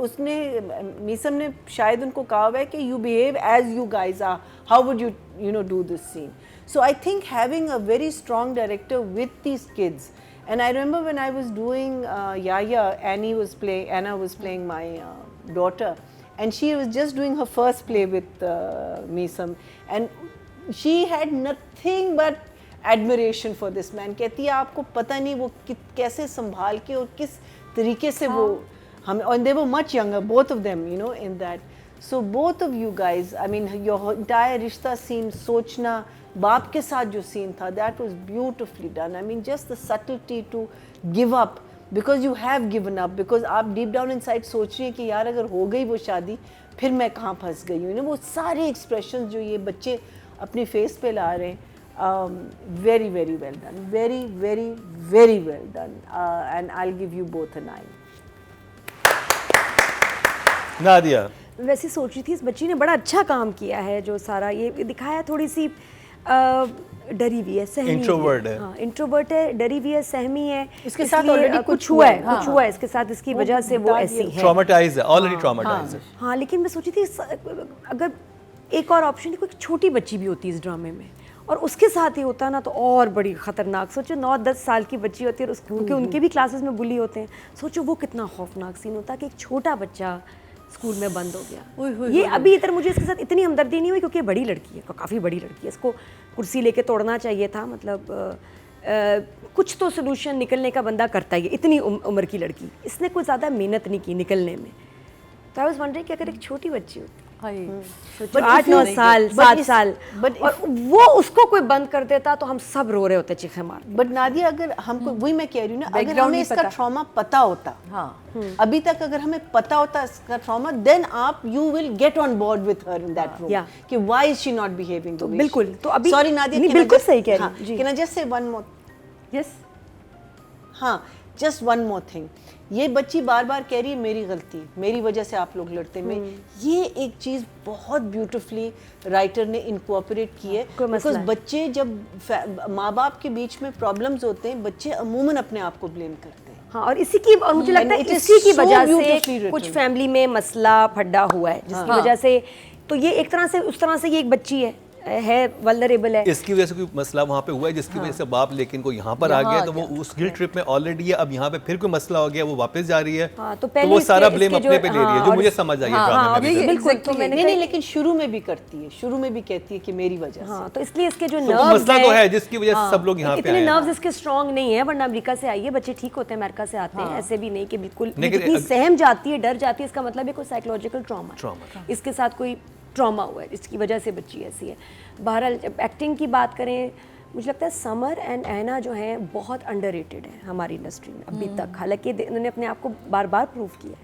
उसने, मीसम ने शायद उनको कहा हुआ है कि you behave as you guys are, how would you know do this scene. So I think having a very strong director with these kids, and I remember when I was doing Yaya, Anna was playing my daughter, and she was just doing her first play with Meesam, and she had nothing but admiration for this man. कहती है आपको पता नहीं वो कैसे संभाल के और किस तरीके से वो हम, और they were much younger both of them, you know, in that. So both of you guys, I mean your entire रिश्ता सीन, सोचना बाप के साथ जो सीन था, that was beautifully done. I mean just the subtlety to give up, because you have given up, because आप deep down inside सोच रही हैं कि यार अगर हो गई वो शादी, फिर मैं कहाँ फंस गई हूँ। यू नो वो सारे एक्सप्रेशन जो ये बच्चे अपने फेस पे ला रहे हैं, very well done, very well done, and I'll give you both a 9. Nadia, वैसे सोच रही थी इस बच्ची ने बड़ा अच्छा काम किया है, जो सारा ये दिखाया, थोड़ी सी डरी हुई है, सहमी इंट्रोवर्ट है, हाँ इंट्रोवर्ट है, डरी हुई है, सहमी है, इसके साथ ऑलरेडी कुछ हुआ है, कुछ हुआ है इसके साथ, इसकी वजह से वो ऐसी है, ट्रॉमेटाइज्ड है, ऑलरेडी ट्रॉमेटाइज्ड है। हाँ, लेकिन मैं सोची थी अगर एक और ऑप्शन थी, कोई छोटी बच्ची भी होती है इस ड्रामे में और उसके साथ ही होता ना, तो और बड़ी ख़तरनाक। सोचो 9-10 साल की बच्ची होती है और क्योंकि उनके भी क्लासेस में बुली होते हैं, सोचो वो कितना खौफनाक सीन होता कि एक छोटा बच्चा स्कूल में बंद हो गया। ये अभी इधर मुझे इसके साथ इतनी हमदर्दी नहीं हुई, क्योंकि ये बड़ी लड़की है, काफ़ी बड़ी लड़की है, इसको कुर्सी लेके तोड़ना चाहिए था। मतलब कुछ तो सोल्यूशन निकलने का बंदा करता ही है, इतनी उम्र की लड़की, इसने कोई ज़्यादा मेहनत नहीं की निकलने में। तो आई वाज वंडरिंग कि अगर एक छोटी बच्ची होती, 8 9 साल 7 साल, और वो उसको कोई बंद कर देता तो हम सब रो रहे होते चीखे मार। बट नादिया, अगर हमको, वही मैं कह रही हूँ ना, अगर हमें इसका ट्रॉमा पता होता, अभी तक अगर हमें पता होता इसका ट्रॉमा, देन आप you will get on board with her in that room कि why is she not behaving the way. बिल्कुल, तो अभी सॉरी नादिया, बिल्कुल सही कह रही जी। Can I just say one more? Yes, हाँ, जस्ट वन मोर थिंग। ये बच्ची बार बार कह रही है मेरी गलती, मेरी वजह से आप लोग लड़ते हैं। ये एक चीज़ बहुत ब्यूटीफुली राइटर ने इनकॉर्पोरेट की है, बिकॉज बच्चे जब माँ बाप के बीच में प्रॉब्लम्स होते हैं, बच्चे अमूमन अपने आप को ब्लेम करते हैं। हाँ, और इसी की, और मुझे लगता है इसी की वजह से कुछ फैमिली में मसला फड्डा हुआ है, जिसकी वजह से, तो ये एक तरह से, उस तरह से ये एक बच्ची है वल्नरेबल है। इसकी वजह से कोई मसला वहाँ पे हुआ है, जिसकी वजह से बाप लेकिन को यहाँ पर आ गया, तो वो उस गिल्ट ट्रिप में ऑलरेडी है। अब यहाँ पे फिर कोई मसला हो गया, वो वापस जा रही है, तो वो सारा ब्लेम अपने पे ले रही है, जो मुझे समझ आई है। बिल्कुल, तो मैंने नहीं, लेकिन शुरू में भी करती है, शुरू में भी कहती है कि मेरी वजह से। हाँ, तो इसलिए इसके जो नर्व्स मसला तो है जिसकी वजह से सब लोग यहाँ पे आए हैं। इतने नर्व्स इसके स्ट्रांग नहीं है, वरना अमेरिका से आई है, बच्चे ठीक होते हैं अमेरिका से आते हैं, ऐसे भी नहीं कि बिल्कुल इतनी सहम जाती है, डर जाती है, इसका मतलब है कोई साइकोलॉजिकल ट्रॉमा, इसके साथ कोई ट्रॉमा हुआ है, इसकी वजह से बच्ची ऐसी है। बहरहाल, जब एक्टिंग की बात करें, मुझे लगता है समर एंड ऐना जो हैं बहुत अंडररेटेड है हमारी इंडस्ट्री में अभी तक, हालांकि इन्होंने अपने आप को बार बार प्रूव किया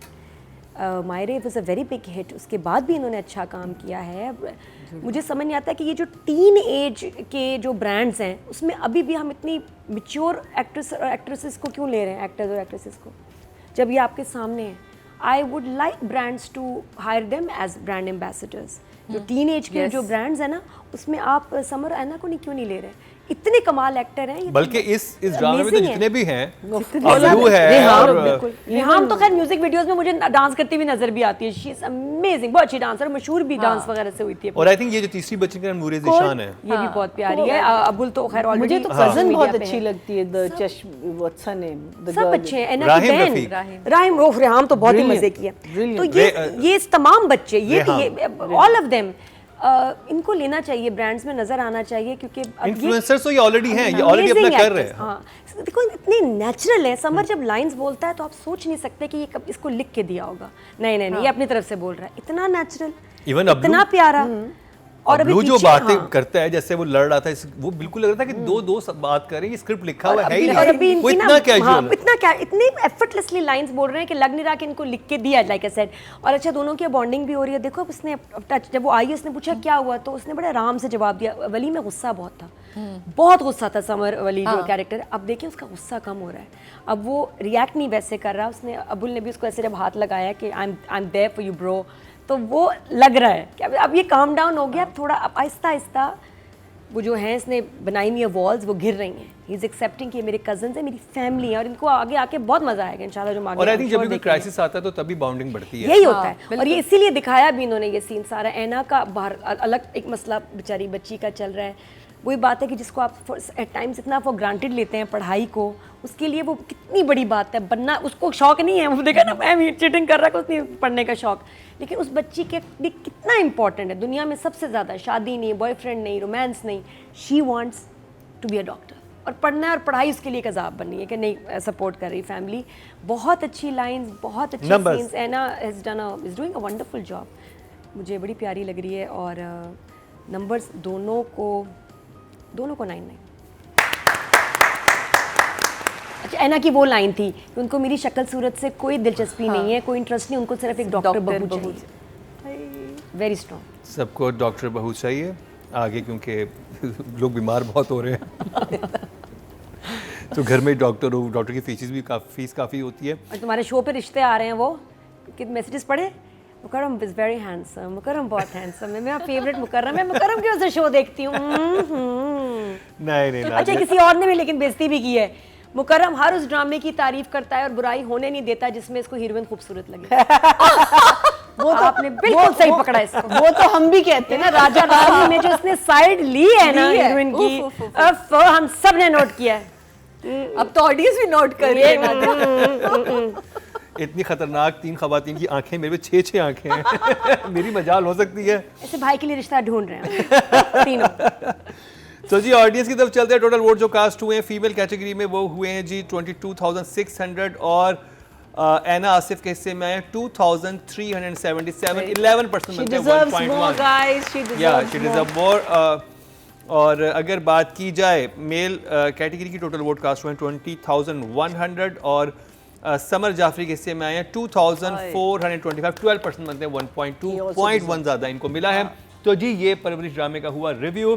है। मायरे was a very big hit, उसके बाद भी इन्होंने अच्छा काम किया है। मुझे समझ नहीं आता कि ये जो टीन एज के जो ब्रांड्स हैं, उसमें अभी भी हम इतनी मैच्योर एक्ट्रेस और एक्ट्रेसेस को क्यों ले रहे हैं, एक्टर्स और एक्ट्रेसेस को, जब ये आपके सामने है। I would like brands to hire them as brand ambassadors. जो टीनेज के जो ब्रांड्स है ना, उसमें आप समर ऐना को क्यों नहीं ले रहे? इतने कमाल एक्टर हैं, बल्कि इस ड्रामे में तो जितने भी हैं, अबू है, और रेहाम तो खैर म्यूजिक वीडियोस में मुझे डांस करती हुई नजर भी आती है। शी इज अमेजिंग, बहुत अच्छी डांसर, मशहूर भी डांस वगैरह से हुई थी। और आई थिंक ये जो तीसरी बच्ची का नूरे ज़िशान है, ये भी बहुत प्यारी है। अबुल तो खैर ऑलरेडी, मुझे तो कजन बहुत अच्छी लगती है, the what's her name, the sub अच्छे हैं। ऐना की बहन राहिम, रोफ रेहाम तो बहुत ही मजे की है। तो ये तमाम बच्चे, ये ऑल ऑफ देम, इनको लेना चाहिए, ब्रांड्स में नजर आना चाहिए, क्योंकि इन्फ्लुएंसर्स तो ये ऑलरेडी हैं, ये ऑलरेडी अपना कर रहे हैं। हाँ, देखो इतने नेचुरल है। समर जब लाइंस बोलता है तो आप सोच नहीं सकते कि ये कब इसको लिख के दिया होगा। नहीं, ये अपनी तरफ से बोल रहा है, इतना नेचुरल, इतना प्यारा। और अबू जो बातें करता है, जैसे वो लड़ रहा था, वो बिल्कुल लग रहा था कि दो बात कर रहे हैं, ये स्क्रिप्ट लिखा हुआ है ही नहीं, वो इतना कैजुअल, इतने एफर्टलेसली लाइंस बोल रहे हैं कि लग नहीं रहा कि इनको लिख के दिया, लाइक आई सेड। और अच्छा, दोनों की बॉन्डिंग भी हो रही है। देखो, अब उसने टच, जब वो आई, उसने पूछा क्या हुआ, तो उसने बड़े आराम से जवाब दिया। वली में गुस्सा बहुत था, बहुत गुस्सा था समर वली जो कैरेक्टर। अब देखिए उसका गुस्सा कम हो रहा है, अब वो रिएक्ट नहीं वैसे कर रहा। उसने, अबुल ने भी उसको ऐसे जब हाथ लगाया कि I am there for you bro, तो वो लग रहा है कि अब ये काम डाउन हो गया, थोड़ा अब आहिस्ता आहिस्ता वो जो है, इसने बनाई हुई वॉल्स वो गिर रही हैं। ही इज एक्सेप्टिंग कि मेरे कजन्स हैं, मेरी फैमिली है, और इनको आगे आके बहुत मजा आएगा इंशाल्लाह। जो आगे, और आई थिंक जब भी क्राइसिस आता है तो तभी बाउंडिंग बढ़ती है, यही होता है। और ये इसीलिए दिखाया भी इन्होंने ये सीन सारा। ऐना का बाहर अलग एक मसला बेचारी बच्ची का चल रहा है। वही बात है कि जिसको आप एट टाइम्स इतना फॉर ग्रांटेड लेते हैं पढ़ाई को, उसके लिए वो कितनी बड़ी बात है बनना। उसको शौक नहीं है, वो देखा ना, मैं चीटिंग कर रहा है, कुछ नहीं पढ़ने का शौक, लेकिन उस बच्ची के लिए कितना इंपॉर्टेंट है दुनिया में सबसे ज़्यादा, शादी नहीं, बॉयफ्रेंड नहीं, रोमांस नहीं, she wants to be a doctor, और पढ़ना है और पढ़ाई उसके लिए एक अजाब बननी है कि नहीं सपोर्ट कर रही फैमिली। बहुत अच्छी लाइंस, बहुत अच्छे scenes, Anna is doing a wonderful job, मुझे बड़ी प्यारी लग रही है। और नंबर्स दोनों को 9/9। अच्छा, ऐना की वो लाइन थी कि उनको मेरी शक्ल सूरत से कोई दिलचस्पी नहीं है, कोई इंटरेस्ट नहीं, उनको सिर्फ एक डॉक्टर बहू चाहिए। वेरी स्ट्रॉन्ग, सबको डॉक्टर बहू चाहिए आगे, क्योंकि लोग बीमार बहुत हो रहे हैं तो घर में डॉक्टर हो, डॉक्टर की फीस काफ़ी होती है। और तुम्हारे शो पे रिश्ते आ रहे हैं, वो कि मैसेजेस पढ़े, मुकरम इज वेरी हैंडसम, मुकरम बहुत हैंडसम है, मेरा फेवरेट मुकरम है, मुकरम की वजह से शो देखती हूँ। नहीं अच्छा, किसी और ने भी लेकिन बेइज्जती भी की है। मुकरम हर उस ड्रामे की तारीफ करता है और बुराई होने नहीं देता जिसमें इसको हीरोइन खूबसूरत लगे। वो तो आपने बिल्कुल सही पकड़ा इसको। वो तो हम भी कहते हैं ना, राजा रानी में जो इसने साइड ली है ना हीरोइन की, हम सब ने नोट किया है, अब तो ऑडियंस भी नोट कर रही है। इतनी खतरनाक 3 खवातीन की आंखें, मेरे पे 6 आंखें हैं मेरी मजाल हो सकती है। ऐसे भाई के लिए रिश्ता ढूंढ रहे हैं तीनों। तो जी ऑडियंस की तरफ चलते हैं। टोटल वोट जो कास्ट हुए हैं फीमेल कैटेगरी में वो हुए हैं जी 22,600, और एना आसिफ के हिस्से में आए 2377, 11% She बनते हैं, deserves 1.1. more, guys. She deserves she more. deserves more. और अगर बात की जाए मेल कैटेगरी की टोटल वोट कास्ट हुए 20,100 और समर जाफरी के हिस्से में आए हैं 2,425, 12% बनते हैं, 1.2 ज़्यादा इनको मिला है। तो जी ये परवरिश ड्रामे का हुआ रिव्यू।